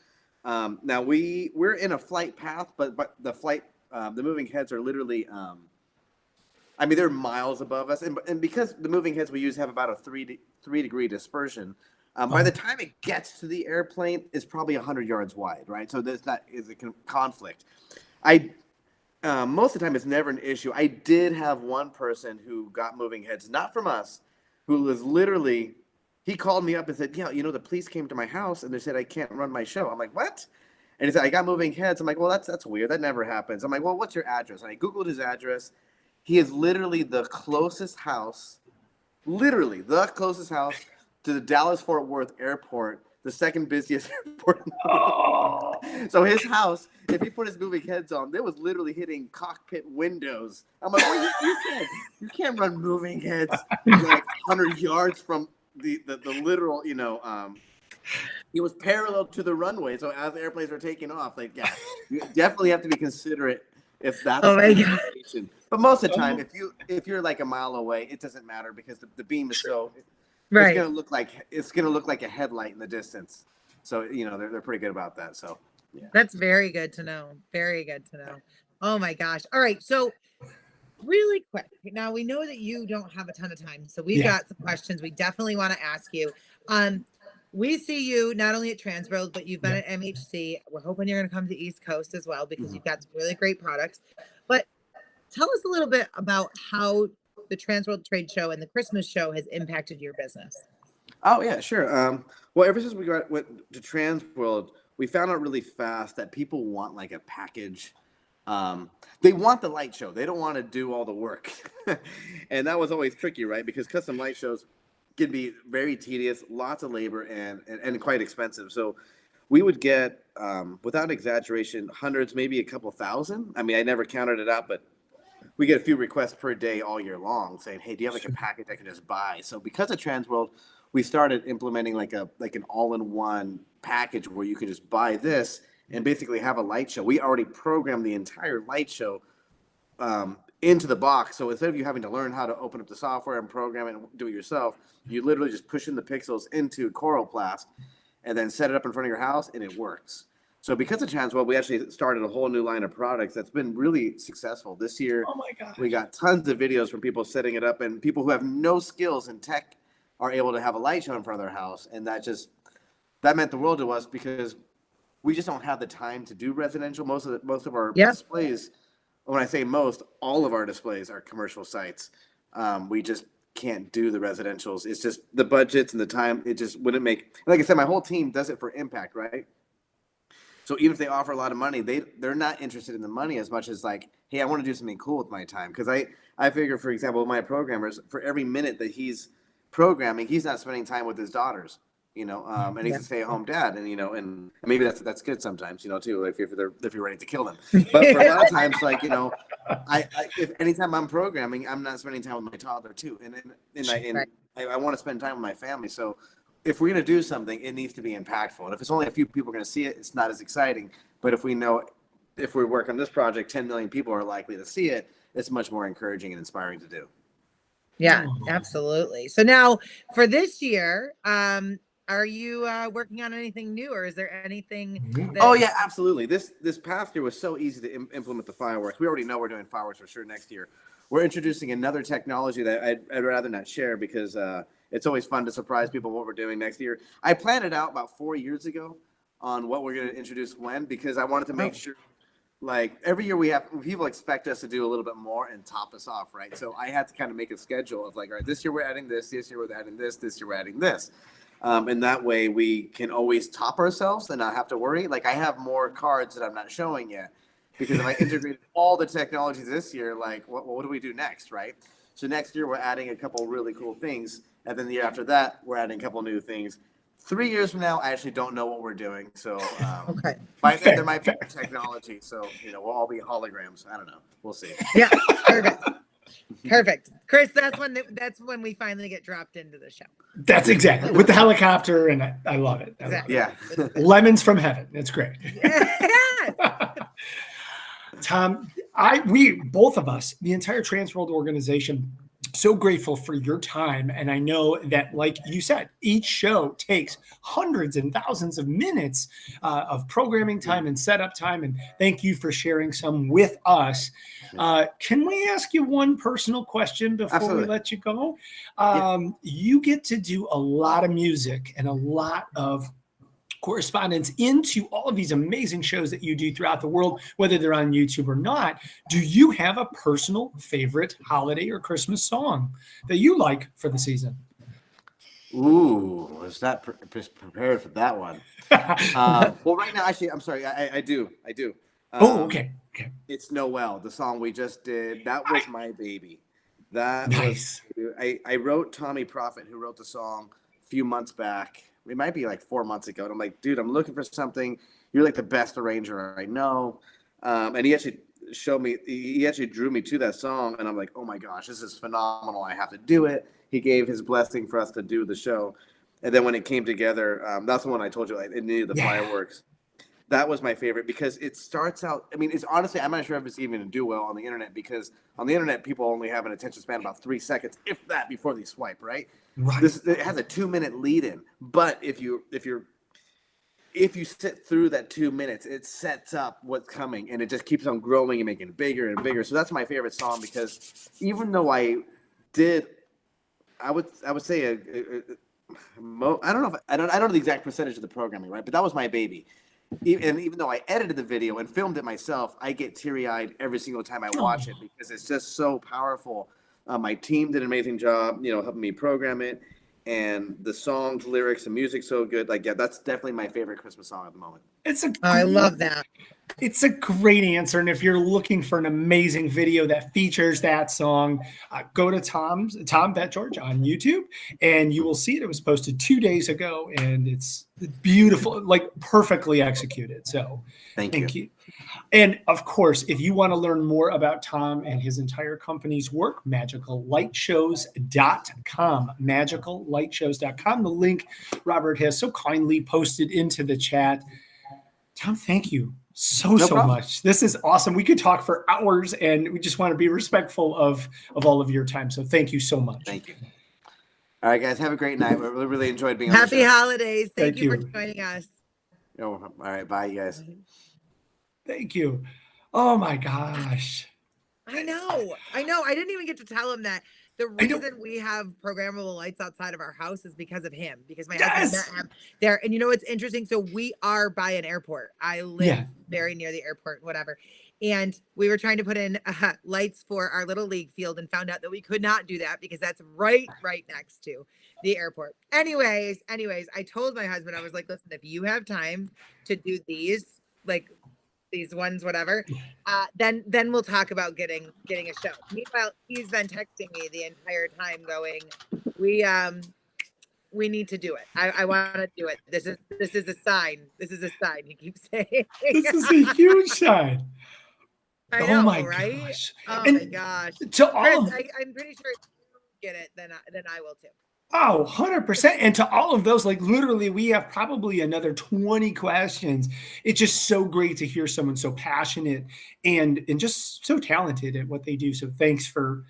Now we're in a flight path, but the moving heads are literally, they're miles above us, and because the moving heads we use have about a 3 degree dispersion. By the time it gets to the airplane, it's probably 100 yards wide, right? So there's not is a conflict. Most of the time, it's never an issue. I did have one person who got moving heads, not from us, who was literally, he called me up and said, the police came to my house and they said I can't run my show. I'm like, what? And he said, I got moving heads. I'm like, well, that's weird. That never happens. I'm like, well, what's your address? And I Googled his address. He is literally the closest house to the Dallas-Fort Worth airport, the second busiest airport in the world. So his house, if he put his moving heads on, it was literally hitting cockpit windows. I'm like, well, you can't run moving heads like 100 yards from the literal, it was parallel to the runway. So as the airplanes were taking off, you definitely have to be considerate if that's the situation. But most of the time, if you're like a mile away, it doesn't matter because the beam is so. Right. It's gonna look like a headlight in the distance. So they're pretty good about that. So yeah. That's very good to know. Very good to know. Oh my gosh. All right. So really quick. Now we know that you don't have a ton of time. So we've got some questions we definitely want to ask you. We see you not only at TransWorld, but you've been at MHC. We're hoping you're gonna come to East Coast as well because you've got some really great products. But tell us a little bit about how the TransWorld Trade Show and the Christmas show has impacted your business. Oh yeah, sure. Well, ever since we went to TransWorld, we found out really fast that people want like a package. They want the light show. They don't want to do all the work. And that was always tricky, right? Because custom light shows can be very tedious, lots of labor, and quite expensive. So we would get, without exaggeration, hundreds, maybe a couple thousand. I never counted it out, but we get a few requests per day all year long saying, hey, do you have like a package I can just buy? So because of TransWorld, we started implementing like an all-in-one package where you could just buy this and basically have a light show. We already programmed the entire light show into the box. So instead of you having to learn how to open up the software and program it and do it yourself, you literally just push in the pixels into Coroplast and then set it up in front of your house, and it works. So because of TransWorld, we actually started a whole new line of products that's been really successful. This year, Oh my gosh. we got tons of videos from people setting it up, and people who have no skills in tech are able to have a light show in front of their house. And that meant the world to us, because we just don't have the time to do residential. Most of our displays, when I say most, all of our displays are commercial sites. We just can't do the residentials. It's just the budgets and the time. It just wouldn't make, like I said, my whole team does it for impact, right? So even if they offer a lot of money, they're not interested in the money as much as like, hey, I want to do something cool with my time. Because I figure, for example, my programmers, for every minute that he's programming, he's not spending time with his daughters, and he's a stay-at-home dad, and and maybe that's good sometimes, too, if you're ready to kill them. But for a lot of times, like, if anytime I'm programming, I'm not spending time with my toddler too, and I want to spend time with my family. So if we're going to do something, it needs to be impactful. And if it's only a few people going to see it, it's not as exciting. But if we work on this project, 10 million people are likely to see it, it's much more encouraging and inspiring to do. Yeah, absolutely. So now for this year, are you working on anything new, or is there anything Oh yeah, absolutely. This past year was so easy to implement the fireworks. We already know we're doing fireworks for sure next year. We're introducing another technology that I'd rather not share, because it's always fun to surprise people what we're doing next year. I planned it out about 4 years ago on what we're going to introduce when, because I wanted to make sure, like, every year people expect us to do a little bit more and top us off, right? So I had to kind of make a schedule of like, all right, this year we're adding this year we're adding this year we're adding this. And that way we can always top ourselves and not have to worry. Like, I have more cards that I'm not showing yet, because if I integrate all the technologies this year, like what do we do next, right? So next year we're adding a couple really cool things. And then the year after that, we're adding a couple new things. 3 years from now, I actually don't know what we're doing. So by then there might be technology. So, we'll all be holograms. I don't know. We'll see. Yeah, perfect. Chris, that's when we finally get dropped into the show. That's exactly, with the helicopter, and I love it. Exactly. Yeah. Lemons from heaven. It's great. Tom, we both of us, the entire TransWorld organization, so grateful for your time. And I know that, like you said, each show takes hundreds and thousands of minutes of programming time and setup time. And thank you for sharing some with us. Can we ask you one personal question before we let you go? You get to do a lot of music and a lot of correspondence into all of these amazing shows that you do throughout the world, whether they're on YouTube or not. Do you have a personal favorite holiday or Christmas song that you like for the season? Ooh, was not prepared for that one. Well, right now, actually, I'm sorry, I do. Okay. It's Noel, the song we just did. That was my baby. That nice. I wrote Tommy Prophet, who wrote the song a few months back. It might be like 4 months ago. And I'm like, dude, I'm looking for something. You're like the best arranger I know. And he actually drew me to that song. And I'm like, oh my gosh, this is phenomenal. I have to do it. He gave his blessing for us to do the show. And then when it came together, that's the one I told you, it needed the fireworks. That was my favorite, because it starts out, it's honestly, I'm not sure if it's even going to do well on the internet, because on the internet, people only have an attention span about 3 seconds, if that, before they swipe, right? Right. It has a 2-minute lead in, but if you sit through that 2 minutes, it sets up what's coming, and it just keeps on growing and making it bigger and bigger. So that's my favorite song, because even though I would say I don't know the exact percentage of the programming, right? But that was my baby. And even though I edited the video and filmed it myself, I get teary-eyed every single time I watch it, because it's just so powerful. My team did an amazing job, helping me program it, and the songs, lyrics, and music so good. That's definitely my favorite Christmas song at the moment. I love that. It's a great answer. And if you're looking for an amazing video that features that song, go to Tom BetGeorge on YouTube, and you will see it. It was posted 2 days ago, and it's beautiful, perfectly executed. So thank you. And of course, if you want to learn more about Tom and his entire company's work, magicallightshows.com, magicallightshows.com. The link Robert has so kindly posted into the chat. Tom, thank you so problem. much. This is awesome. We could talk for hours, and we just want to be respectful of all of your time. So thank you so much. Thank you. All right, guys, have a great night. We really enjoyed being on the show. Happy holidays. Thank Thank you for you. joining us. All right, bye, you guys. Thank you. Oh my gosh. I know. I didn't even get to tell him that the reason we have programmable lights outside of our house is because of him, because my husband met him there. And you know what's interesting? So we are by an airport. I live very near the airport, whatever. And we were trying to put in lights for our little league field and found out that we could not do that because that's right next to the airport. Anyways, I told my husband, I was like, listen, if you have time to do these, like these ones, whatever, then we'll talk about getting a show. Meanwhile, he's been texting me the entire time going, we need to do it. I want to do it. This is a sign. This is a sign. He keeps saying. This is a huge sign. I know, oh my right? gosh. Oh And my gosh. to all Chris, of, I'm pretty sure if you get it, then I will too. oh, 100%. And to all of those, like literally, we have probably another 20 questions. It's just so great to hear someone so passionate and just so talented at what they do. So thanks for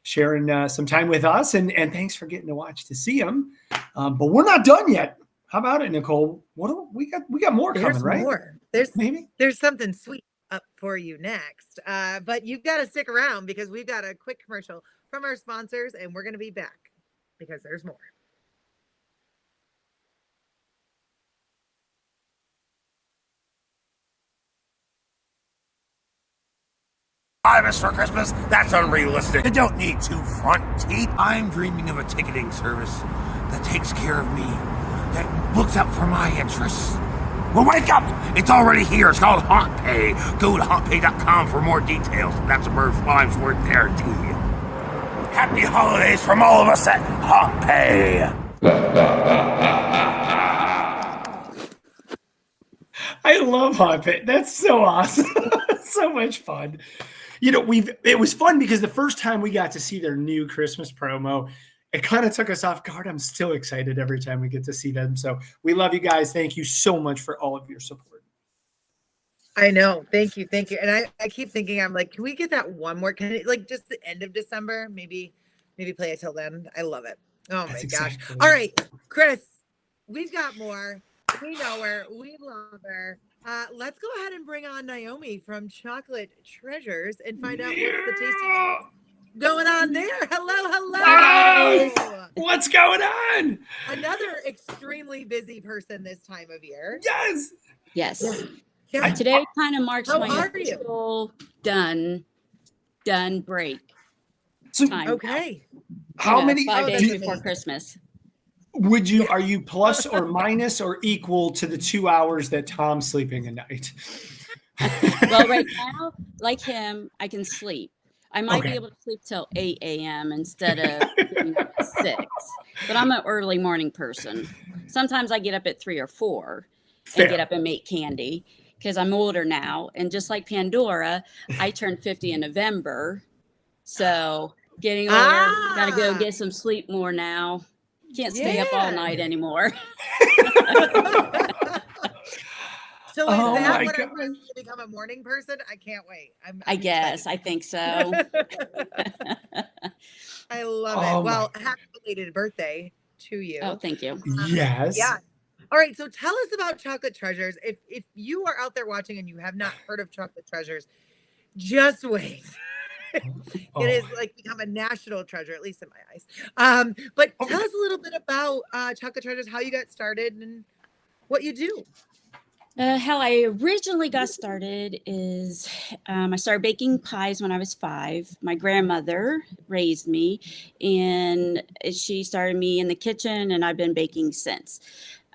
sharing some time with us, and thanks for getting to watch to see them. But we're not done yet. How about it, Nicole? What do we got? We got more coming, right? More. There's something sweet up for you next. But you've got to stick around because we've got a quick commercial from our sponsors, and we're going to be back because there's more. $5 for Christmas? That's unrealistic. You don't need 2 front teeth. I'm dreaming of a ticketing service that takes care of me, that looks out for my interests. Well, wake up! It's already here. It's called HauntPay. Go to hauntpay.com for more details. That's a bird's lives worth guarantee. Happy holidays from all of us at HauntPay. I love HauntPay. That's so awesome. So much fun. You know, it was fun because the first time we got to see their new Christmas promo, it kind of took us off guard. I'm still excited every time we get to see them. So we love you guys. Thank you so much for all of your support. I know. Thank you. And I keep thinking, I'm like, can we get that one more? Can it, like, just the end of December? Maybe play it till then. I love it. Oh my gosh. All right, Chris, we've got more. We know her. We love her. Let's go ahead and bring on Naomi from Chocolate Treasures and find out what's the tasty going on there. Hello. Hi, guys. What's going on? Another extremely busy person this time of year. Yes. Yeah. Today kind of marks How my are official done break. So, time. Okay. How many 5 days before Christmas? Are you plus or minus or equal to the 2 hours that Tom's sleeping a night? Well, right now, like him, I can sleep. I might be able to sleep till 8 a.m. instead of getting up at 6. But I'm an early morning person. Sometimes I get up at 3 or 4 and get up and make candy because I'm older now. And just like Pandora, I turned 50 in November. So getting older, got to go get some sleep more now. Can't stay up all night anymore. So is that what I'm going to become, a morning person? I can't wait. I guess. I think so. I love it. Well, happy belated birthday to you. Oh, thank you. Yes. Yeah. All right. So tell us about Chocolate Treasures. If you are out there watching and you have not heard of Chocolate Treasures, just wait. It is like become a national treasure, at least in my eyes. But tell us a little bit about Chocolate Treasures, how you got started and what you do. How I originally got started is I started baking pies when I was 5. My grandmother raised me, and she started me in the kitchen, and I've been baking since.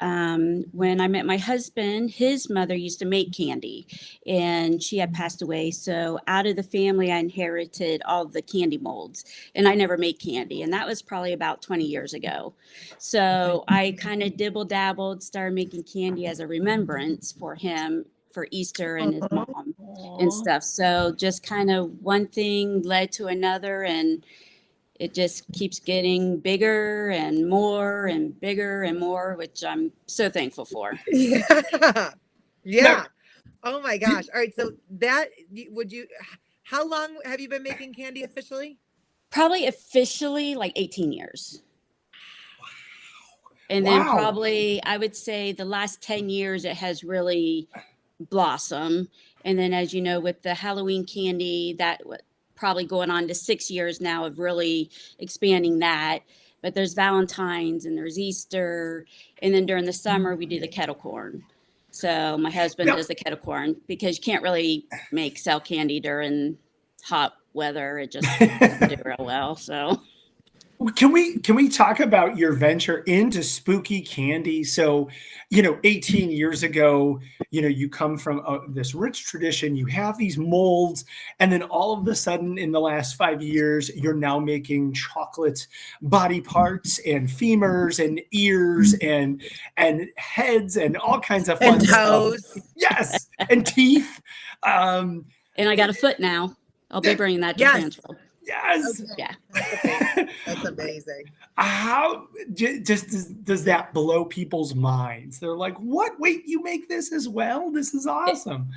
When I met my husband, his mother used to make candy, and she had passed away. So out of the family, I inherited all the candy molds, and I never made candy. And that was probably about 20 years ago. So I kind of dibble dabbled, started making candy as a remembrance for him for Easter and his mom and stuff. So just kind of one thing led to another, and it just keeps getting bigger and more and bigger and more, which I'm so thankful for. Yeah. Oh my gosh. All right. So how long have you been making candy officially? Probably officially like 18 years. And then Wow. probably, I would say the last 10 years, it has really blossomed. And then, as you know, with the Halloween candy, probably going on to 6 years now of really expanding that. But there's Valentine's and there's Easter. And then during the summer, we do the kettle corn. So my husband does the kettle corn because you can't really sell candy during hot weather. It just doesn't do real well. So. Can we talk about your venture into spooky candy? So, 18 years ago, you come from this rich tradition, you have these molds, and then all of a sudden in the last 5 years, you're now making chocolate body parts and femurs and ears and heads and all kinds of fun And toes. stuff. Yes, and teeth. And I got a foot now. I'll be bringing that to TransWorld. Yes. Okay. Yeah. That's amazing. How does that blow people's minds? They're like, "What? Wait, you make this as well? This is awesome."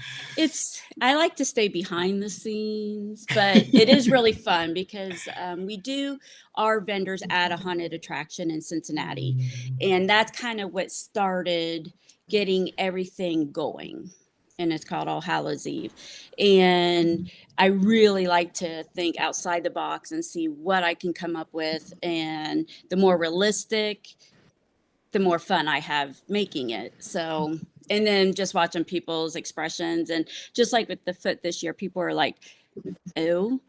I like to stay behind the scenes, but it is really fun because we do our vendors at a haunted attraction in Cincinnati, and that's kind of what started getting everything going. And it's called All Hallows Eve. And I really like to think outside the box and see what I can come up with. And the more realistic, the more fun I have making it. So, and then just watching people's expressions. And just like with the foot this year, people are like, "Oh."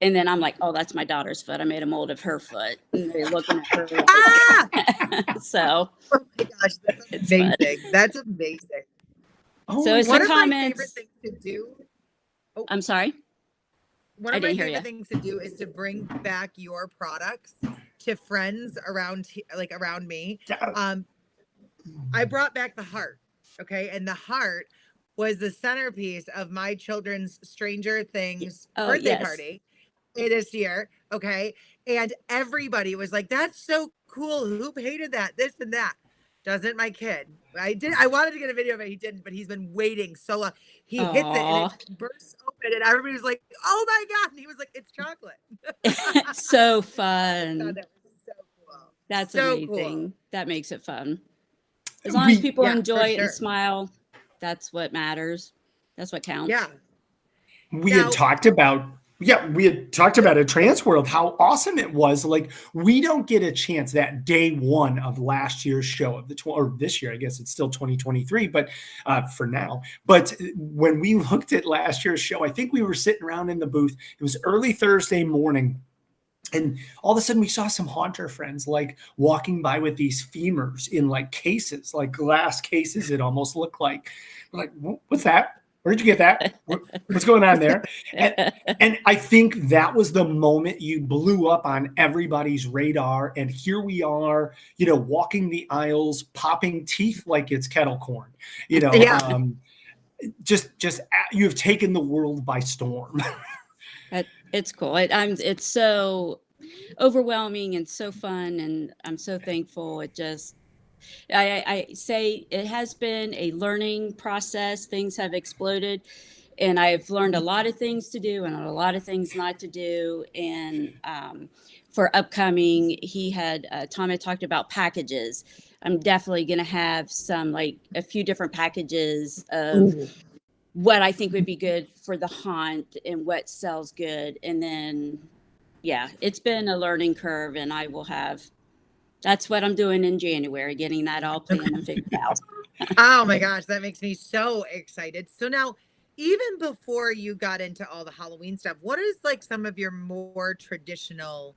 And then I'm like, "Oh, that's my daughter's foot. I made a mold of her foot." And they're looking at her. So, oh my gosh, that's amazing. That's amazing. Oh, so it's one the of my comments. favorite things to do. Oh, I'm sorry. One I of my didn't hear favorite you. things to do is to bring back your products to friends around me. I brought back the heart. Okay. And the heart was the centerpiece of my children's Stranger Things birthday party this year. Okay. And everybody was like, "That's so cool. Who painted that? This and that." Doesn't my kid. I wanted to get a video of it. He didn't, but he's been waiting so long. He hits it and it bursts open and everybody was like, "Oh my God." And he was like, "It's chocolate." So fun. That was so cool. That's so amazing. Cool. That makes it fun. As long as people enjoy it sure. and smile, that's what matters. That's what counts. Yeah. We had talked about at TransWorld how awesome it was. Like, we don't get a chance that day one of last year's show of or this year, I guess it's still 2023, but for now. But when we looked at last year's show, I think we were sitting around in the booth. It was early Thursday morning. And all of a sudden we saw some haunter friends like walking by with these femurs in like cases, like glass cases. It almost looked like. We're like, "What's that? Where did you get that? What's going on there?" And I think that was the moment you blew up on everybody's radar. And here we are, walking the aisles, popping teeth like it's kettle corn. Just you have taken the world by storm. It's cool. It's so overwhelming and so fun, and I'm so thankful. I say it has been a learning process. Things have exploded, and I've learned a lot of things to do and a lot of things not to do. And for upcoming, Tom had talked about packages. I'm definitely going to have a few different packages of what I think would be good for the haunt and what sells good. And then, it's been a learning curve, and that's what I'm doing in January, getting that all planned and figured out. Oh my gosh, that makes me so excited. So now, even before you got into all the Halloween stuff, what is like some of your more traditional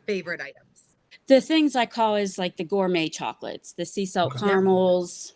favorite items? The things I call is like the gourmet chocolates, the sea salt caramels.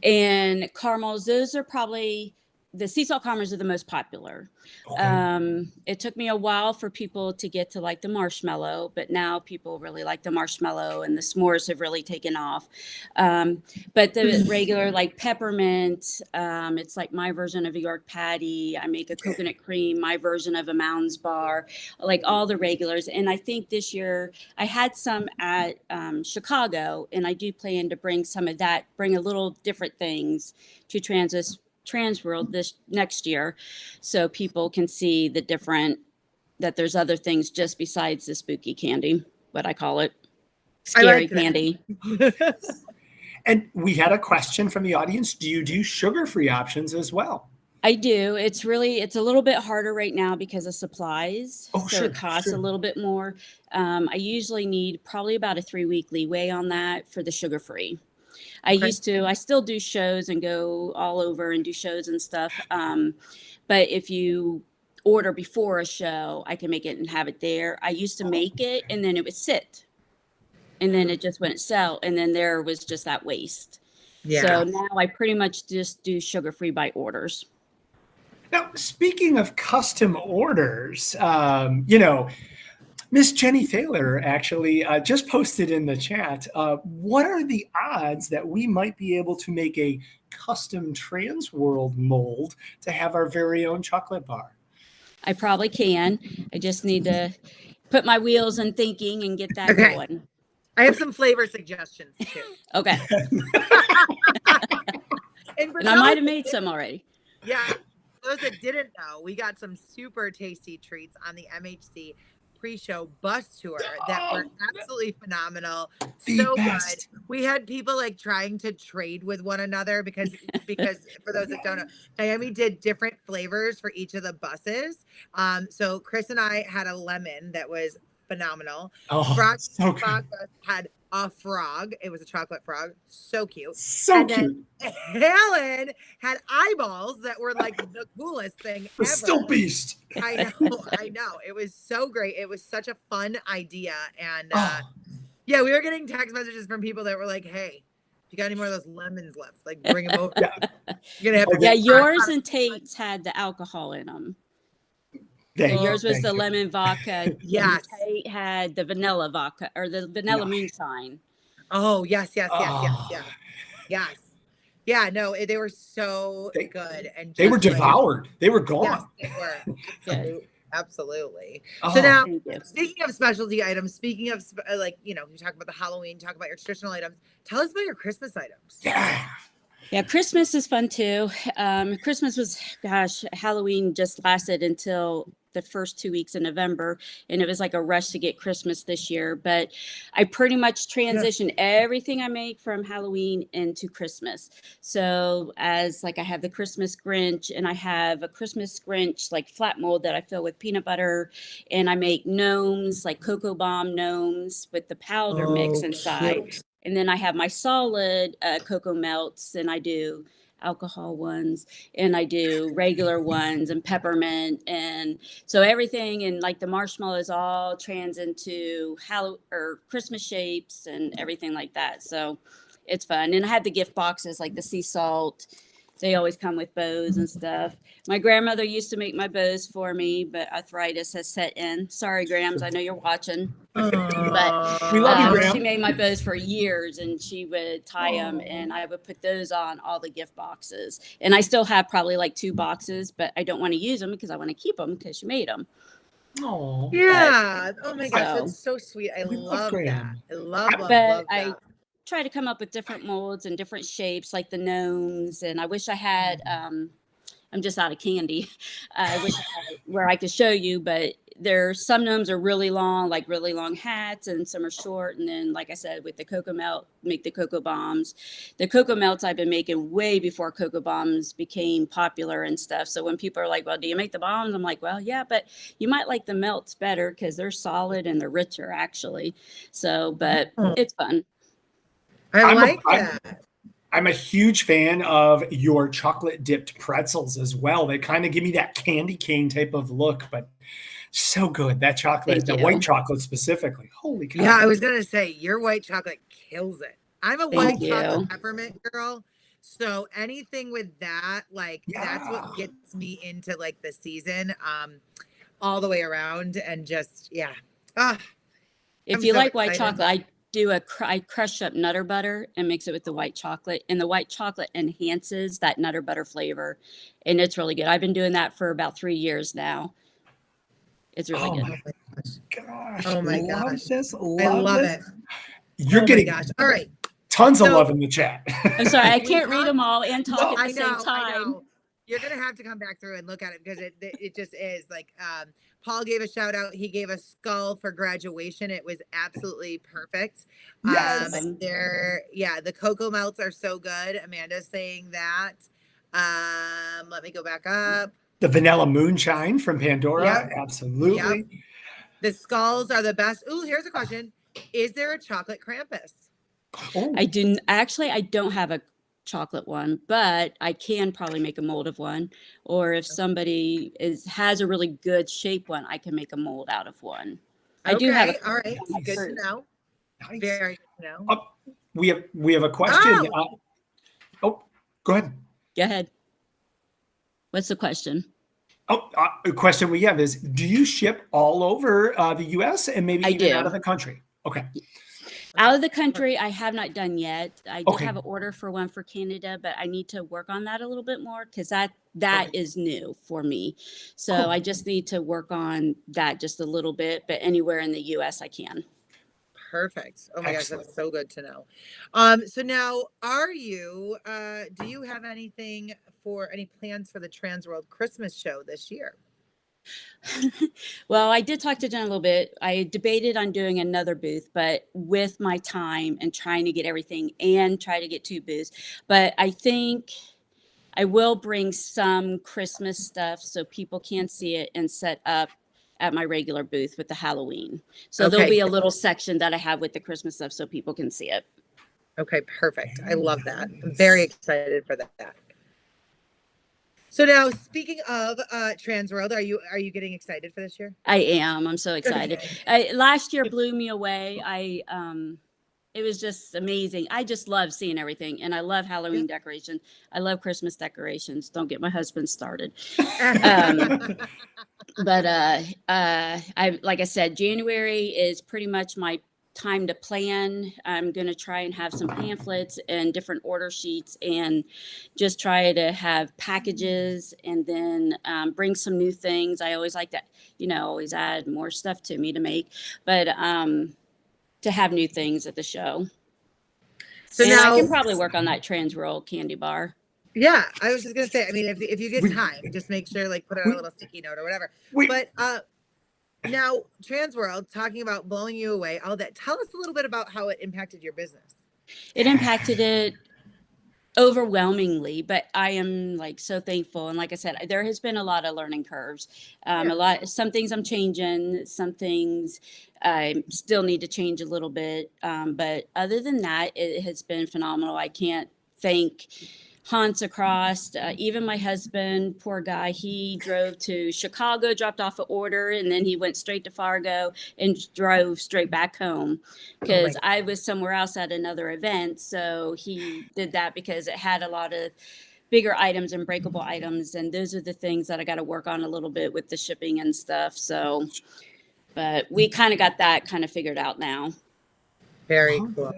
And caramels, those are probably the sea salt caramels are the most popular. Okay. It took me a while for people to get to like the marshmallow, but now people really like the marshmallow, and the s'mores have really taken off. But the regular like peppermint, it's like my version of a York patty. I make a coconut cream, my version of a Mounds bar, like all the regulars. And I think this year I had some at Chicago, and I do plan to bring some of that, bring a little different things to TransWorld this next year, so people can see the different, that there's other things just besides the spooky candy, what I call it, scary candy. And we had a question from the audience. Do you do sugar-free options as well? I do. It's a little bit harder right now because of supplies. Oh, so sure, it costs sure. a little bit more. I usually need probably about a 3-week leeway on that for the sugar-free. I still do shows and go all over and do shows and stuff. But if you order before a show, I can make it and have it there. I used to make it and then it would sit, and then it just wouldn't sell. And then there was just that waste. Yeah. So now I pretty much just do sugar-free by orders. Now, speaking of custom orders, Miss Jenny Thaler actually just posted in the chat, what are the odds that we might be able to make a custom TransWorld mold to have our very own chocolate bar? I probably can. I just need to put my wheels in thinking and get that going. I have some flavor suggestions too. Okay. And I might have made some already. Yeah. Those that didn't know, we got some super tasty treats on the MHC pre-show bus tour that were absolutely phenomenal. So good. We had people like trying to trade with one another because for those that don't know, Naomi did different flavors for each of the buses. So Chris and I had a lemon that was phenomenal. Frog had a frog. It was a chocolate frog. So cute. So cute. Helen had eyeballs that were like the coolest thing ever. Still beast. I know. It was so great. It was such a fun idea. And yeah, we were getting text messages from people that were like, hey, if you got any more of those lemons left, like bring them over. You're gonna have to yours and Tate's had the alcohol in them. Yours was the lemon vodka. Yes. Tate had the vanilla vodka or the vanilla moonshine. Oh, yes. Yeah, no, they were so good. And they were devoured. They were gone. Yes, they were. Absolutely. So now, speaking of specialty items, speaking of you talk about the Halloween, talk about your traditional items. Tell us about your Christmas items. Yeah, Christmas is fun too. Christmas was, Halloween just lasted until the first 2 weeks in November, and it was like a rush to get Christmas this year. But I pretty much transitioned everything I make from Halloween into Christmas. So as like I have the Christmas Grinch, and I have a Christmas Grinch like flat mold that I fill with peanut butter, and I make gnomes, like cocoa bomb gnomes with the powder mix inside. Cute. And then I have my solid cocoa melts, and I do alcohol ones, and I do regular ones and peppermint. And so everything, and like the marshmallows all trans into Christmas shapes and everything like that. So it's fun. And I have the gift boxes, like the sea salt. They always come with bows and stuff. My grandmother used to make my bows for me, but arthritis has set in. Sorry, Grams, I know you're watching. But we love you, Graham. She made my bows for years, and she would tie them, and I would put those on all the gift boxes. And I still have probably like 2 boxes, but I don't want to use them because I want to keep them because she made them. Oh, yeah. Oh my gosh, that's so sweet. I love that. I love that. Try to come up with different molds and different shapes, like the gnomes. And I wish I had I'm just out of candy. I wish I had where I could show you, but some gnomes are really long, like really long hats, and some are short. And then, like I said, with the cocoa melt, make the cocoa bombs. The cocoa melts I've been making way before cocoa bombs became popular and stuff. So when people are like, well, do you make the bombs? I'm like, well, yeah, but you might like the melts better because they're solid and they're richer actually. So, but it's fun. I like that. I'm a huge fan of your chocolate dipped pretzels as well. They kind of give me that candy cane type of look, but so good. That chocolate, the white chocolate specifically. Holy cow. Yeah, I was going to say your white chocolate kills it. I'm a white chocolate peppermint girl. So anything with that, like that's what Yeah. gets me into like the season, all the way around, and just Ah, If I'm you so like white excited. chocolate, I crush up Nutter Butter and mix it with the white chocolate, and the white chocolate enhances that Nutter Butter flavor, and it's really good. I've been doing that for about 3 years now. It's really Oh good. my gosh. Oh my Love gosh. this. I Love love this. it. You're Oh my getting gosh. All right. tons of So- love in the chat. I'm sorry, I We can't read talked- them all and talk at I the same know. time. You're gonna have to come back through and look at it, because it just is like, Paul gave a shout out. He gave a skull for graduation. It was absolutely perfect. Yes. The cocoa melts are so good. Amanda's saying that. Let me go back up. The vanilla moonshine from Pandora. Yep. Absolutely. Yep. The skulls are the best. Ooh, here's a question. Is there a chocolate Krampus? Oh, I don't have a chocolate one, but I can probably make a mold of one. Or if somebody has a really good shape one, I can make a mold out of one. I do have All right. Good to know. nice. Very good to know. We have a question. Oh! Go ahead. Go ahead. What's the question? A question we have is: do you ship all over the U.S. and maybe I even do. out of the country? Okay. Out of the country, I have not done yet. I did Okay. have an order for one for Canada, but I need to work on that a little bit more, because that is new for me. So Cool. I just need to work on that just a little bit. But anywhere in the U.S. I can. Perfect. Oh my Excellent. gosh, that's so good to know. So now, do you have any plans for the TransWorld Christmas show this year? Well, I did talk to Jen a little bit. I debated on doing another booth, but with my time and trying to get everything and try to get 2 booths. But I think I will bring some Christmas stuff so people can see it and set up at my regular booth with the Halloween. So there'll Okay. be a little section that I have with the Christmas stuff so people can see it. Okay, perfect. I love that. I'm very excited for that. So now, speaking of TransWorld, are you getting excited for this year? I am. I'm so excited. Last year blew me away. It was just amazing. I just love seeing everything, and I love Halloween decorations. I love Christmas decorations. Don't get my husband started. But like I said, January is pretty much my time to plan. I'm going to try and have some pamphlets and different order sheets, and just try to have packages, and then bring some new things. I always like that, always add more stuff to me to make, but to have new things at the show. So and now I can probably work on that TransWorld candy bar. Yeah, I was just gonna say. I mean, if you get time, just make sure put it on a little sticky note or whatever. But now TransWorld, talking about blowing you away, all that. Tell us a little bit about how it impacted your business. It impacted it overwhelmingly, but I am so thankful. And like I said, there has been a lot of learning curves. Some things I'm changing, some things I still need to change a little bit. But other than that, it has been phenomenal. I can't thank Hans across, even my husband, poor guy, he drove to Chicago, dropped off an order, and then he went straight to Fargo and drove straight back home, because I was somewhere else at another event. So he did that because it had a lot of bigger items and breakable items, and those are the things that I got to work on a little bit with the shipping and stuff. So, but we kind of got that kind of figured out now. Very cool.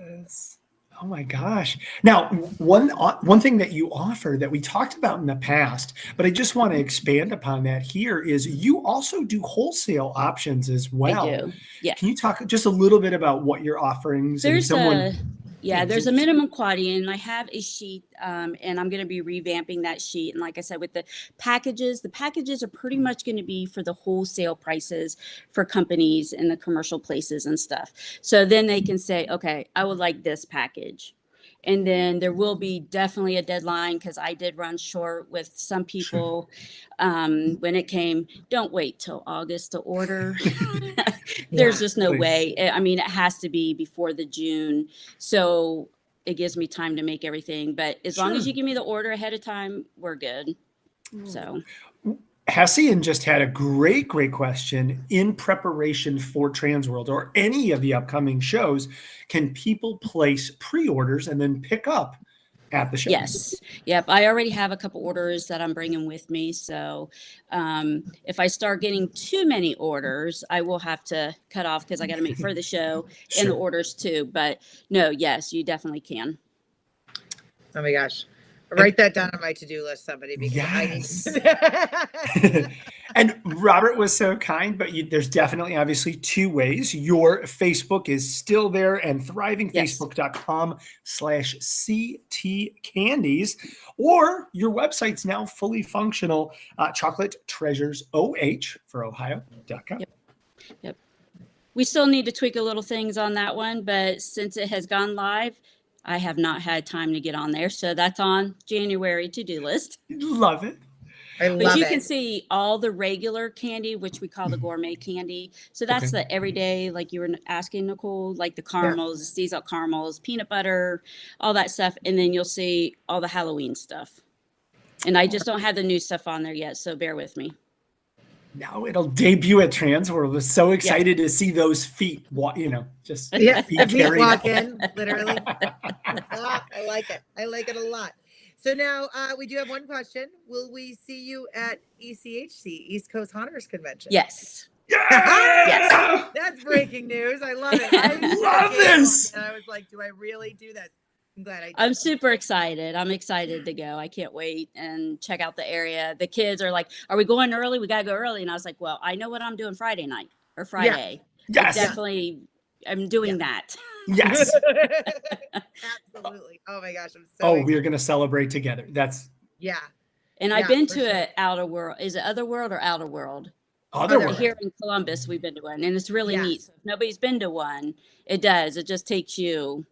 Oh my gosh. Now, one thing that you offer that we talked about in the past, but I just want to expand upon that here, is you also do wholesale options as well. I do. Yeah. Can you talk just a little bit about what your offerings? There's a minimum quantity, and I have a sheet, and I'm going to be revamping that sheet. And like I said, with the packages are pretty much going to be for the wholesale prices for companies and the commercial places and stuff. So then they can say, okay, I would like this package. And then there will be definitely a deadline, because I did run short with some people when it came. Don't wait till August to order. There's just no way. I mean, it has to be before the June. So it gives me time to make everything. But as long as you give me the order ahead of time, we're good. So. Hessian just had a great question. In preparation for TransWorld or any of the upcoming shows, can people place pre-orders and then pick up at the show. Yes. Yep. I already have a couple orders that I'm bringing with me. So if I start getting too many orders, I will have to cut off because I got to make for the show and the orders too. But no, yes, you definitely can. Oh my gosh. Write that down on my to-do list, somebody, because Yes. I need And Robert was so kind, but there's definitely obviously two ways. Your Facebook is still there and thrivingfacebook.com/CT Candies, or your website's now fully functional, Chocolate Treasures OH for Ohio.com. Yep. We still need to tweak a little things on that one, but since it has gone live, I have not had time to get on there. So that's on January to-do list. Love it. I love But you it. can see all the regular candy, which we call the gourmet candy. So that's the everyday, like you were asking, Nicole, like the caramels, the sea salt caramels, peanut butter, all that stuff. And then you'll see all the Halloween stuff. And I just don't have the new stuff on there yet. So bear with me. Now it'll debut at TransWorld. We're so excited to see those feet, just feet walk in, literally. I like it. I like it a lot. So now we do have one question. Will we see you at ECHC, East Coast Hunters Convention? Yes. Yes. That's breaking news. I love it. I love this. And I was like, do I really do this? I'm glad I did. I'm super excited. I'm excited to go. I can't wait and check out the area. The kids are like, are we going early? We got to go early. And I was like, well, I know what I'm doing Friday night or Friday. Yes. Definitely. I'm doing that. Yes. Absolutely. Oh my gosh. I'm so excited. We're going to celebrate together. That's. Yeah. And I've been to an Outer World. Is it Other World or Outer World? Other World. Here in Columbus, we've been to one. And it's really neat. So if nobody's been to one, it does. It just takes you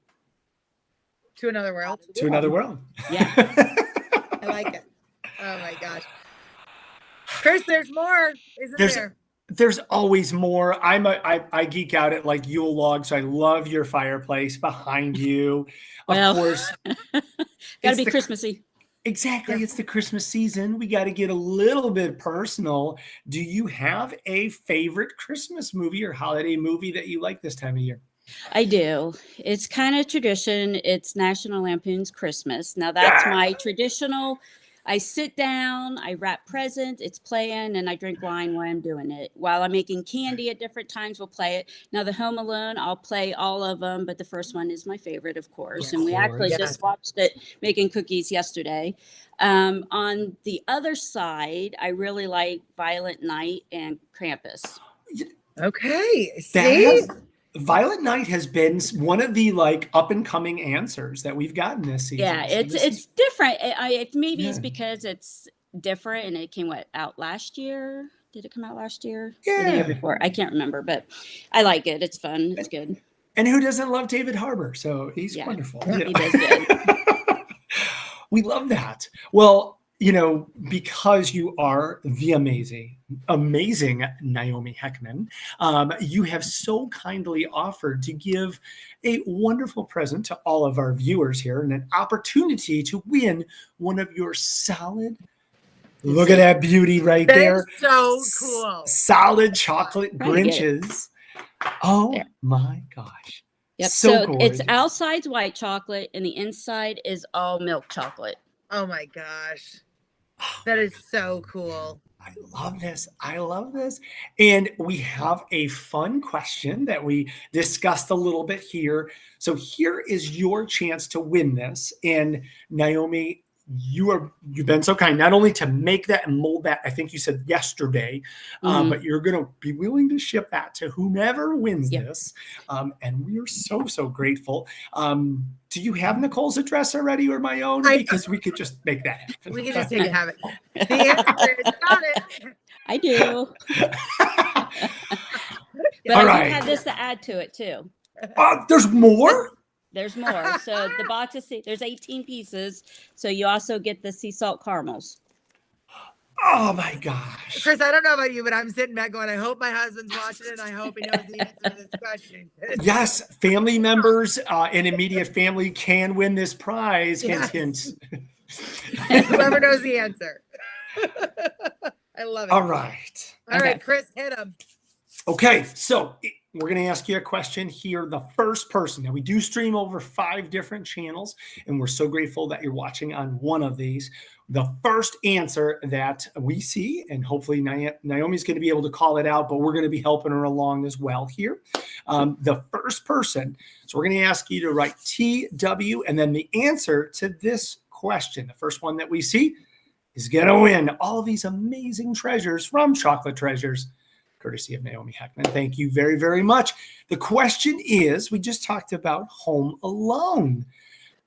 to another world. To another world. Yeah. I like it. Oh my gosh. Chris, there's more, isn't there? There's always more. I geek out at like Yule log, so I love your fireplace behind you. Of course. Gotta be Christmassy. Exactly. It's the Christmas season. We got to get a little bit personal. Do you have a favorite Christmas movie or holiday movie that you like this time of year? I do. It's kind of tradition. It's National Lampoon's Christmas. Now that's my traditional. I sit down, I wrap presents, it's playing, and I drink wine while I'm doing it. While I'm making candy at different times, we'll play it. Now the Home Alone, I'll play all of them, but the first one is my favorite, of course. And we actually just watched it making cookies yesterday. On the other side, I really like Violent Night and Krampus. Okay. See? Violent Night has been one of the like up and coming answers that we've gotten this season. Yeah, it's different. Maybe it's because it's different and it came out last year. Did it come out last year? Yeah. Or the year before? I can't remember, but I like it. It's fun. It's good. And who doesn't love David Harbour? So he's wonderful. He does good. We love that. Well, because you are the amazing Naomi Heckman, you have so kindly offered to give a wonderful present to all of our viewers here and an opportunity to win one of your solid. Look at that beauty right there. So cool. Solid chocolate Grinches. Oh my gosh. Yep. So it's outside's white chocolate and the inside is all milk chocolate. Oh my gosh. That is so cool. I love this. I love this. And we have a fun question that we discussed a little bit here. So here is your chance to win this. And Naomi, you've been so kind not only to make that and mold that, I think you said yesterday, but you're going to be willing to ship that to whomever wins this. And we are so grateful. Do you have Nicole's address already or my own? Because we could just make that happen. We could just make it happen. The answer is got it. I do. But All I do have this to add to it too. There's more? There's more. So the box is, there's 18 pieces. So you also get the sea salt caramels. Oh my gosh. Chris, I don't know about you, but I'm sitting back going, I hope my husband's watching it. I hope he knows the answer to this question. Yes, family members and immediate family can win this prize. Yes. Hint. Whoever knows the answer. I love it. All right. All right, Chris, hit him. Okay, so we're going to ask you a question here. The first person, now we do stream over 5 different channels, and we're so grateful that you're watching on one of these. The first answer that we see, and hopefully Naomi's going to be able to call it out, but we're going to be helping her along as well here. The first person, so we're going to ask you to write TW and then the answer to this question. The first one that we see is going to win all of these amazing treasures from Chocolate Treasures, courtesy of Naomi Heckman. Thank you very, very much. The question is, we just talked about Home Alone.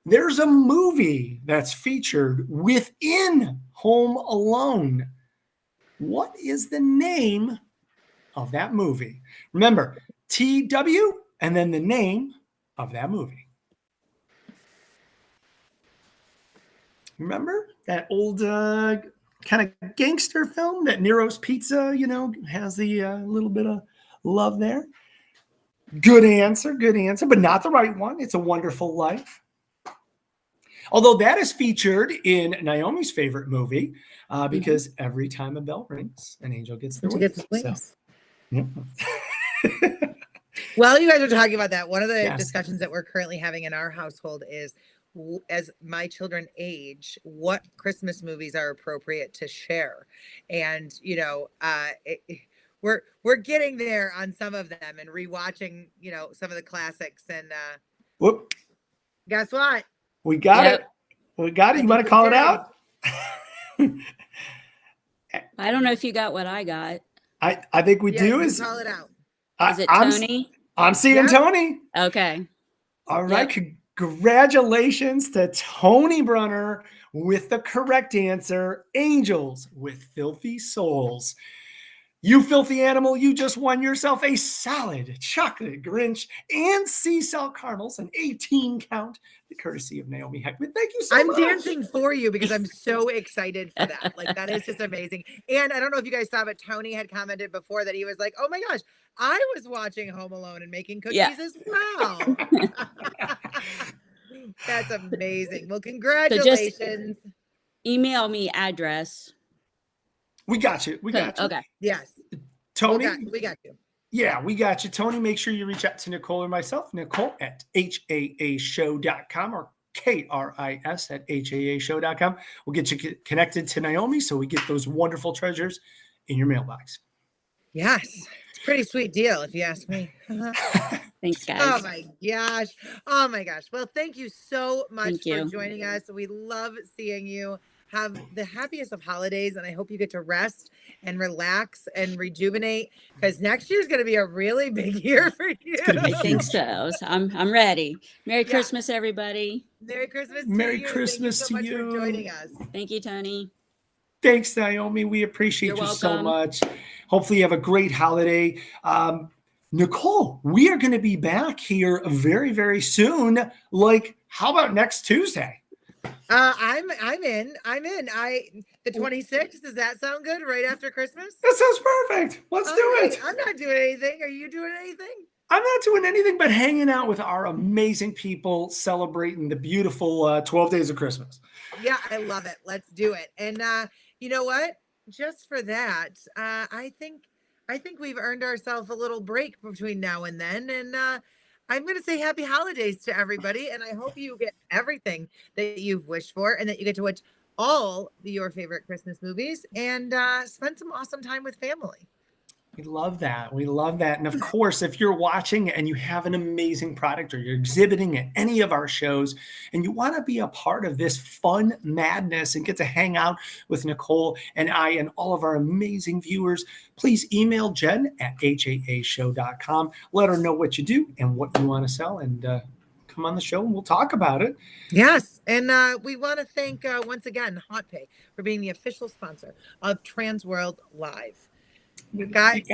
There's a movie that's featured within Home Alone. What is the name of that movie? Remember, TW and then the name of that movie. Remember that old kind of gangster film that Nero's Pizza, has the little bit of love there? Good answer, but not the right one. It's A Wonderful Life. Although that is featured in Naomi's favorite movie, because every time a bell rings, an angel gets their wings. So, yeah. Well, you guys are talking about that. One of the discussions that we're currently having in our household is, as my children age, what Christmas movies are appropriate to share. And, we're getting there on some of them and rewatching, some of the classics. And whoop, guess what? We got it. We got it. You want to call it out? I don't know if you got what I got. I think we do. Is call it out. Is it Tony? I'm seeing Tony. Okay. All right. Yep. Congratulations to Tony Brunner with the correct answer. Angels with Filthy Souls. You filthy animal, you just won yourself a Solid Chocolate Grinch and sea salt caramels, an 18 count, the courtesy of Naomi Heckman. Thank you so much. I'm dancing for you because I'm so excited for that. Like, that is just amazing. And I don't know if you guys saw, but Tony had commented before that he was like, oh my gosh, I was watching Home Alone and making cookies as well. That's amazing. Well, congratulations. So just email me address. We got you. We got you. Okay. Yes. Tony? We got you. Yeah, we got you. Tony, make sure you reach out to Nicole or myself, Nicole at haashow.com or KRIS at haashow.com. We'll get you connected to Naomi so we get those wonderful treasures in your mailbox. Yes. It's a pretty sweet deal, if you ask me. Thanks, guys. Oh, my gosh. Oh, my gosh. Well, thank you so much for joining us. We love seeing you. Have the happiest of holidays, and I hope you get to rest and relax and rejuvenate, because next year is going to be a really big year for you. I think so. So I'm ready. Merry Christmas, everybody. Merry Christmas. Merry Christmas to you. Thank you so much for joining us. Thank you, Tony. Thanks, Naomi. We appreciate you so much. Hopefully you have a great holiday. Nicole, we are going to be back here very, very soon. Like, how about next Tuesday? I'm in. The 26th. Does that sound good? Right after Christmas? That sounds perfect. Let's do it. I'm not doing anything. Are you doing anything? I'm not doing anything but hanging out with our amazing people, celebrating the beautiful 12 days of Christmas. Yeah, I love it. Let's do it. And you know what? Just for that, I think we've earned ourselves a little break between now and then. And I'm going to say happy holidays to everybody, and I hope you get everything that you've wished for and that you get to watch all your favorite Christmas movies and spend some awesome time with family. We love that. We love that. And of course, if you're watching and you have an amazing product or you're exhibiting at any of our shows and you want to be a part of this fun madness and get to hang out with Nicole and I and all of our amazing viewers, please email Jen at haashow.com. Let her know what you do and what you want to sell, and come on the show and we'll talk about it. Yes. And we want to thank once again HotPay for being the official sponsor of TransWorld Live. You guys,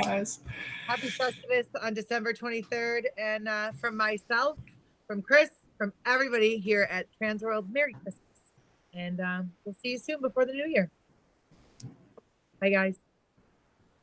happy Festivus on December 23rd. And from myself, from Chris, from everybody here at TransWorld, Merry Christmas. And we'll see you soon before the new year. Bye, guys.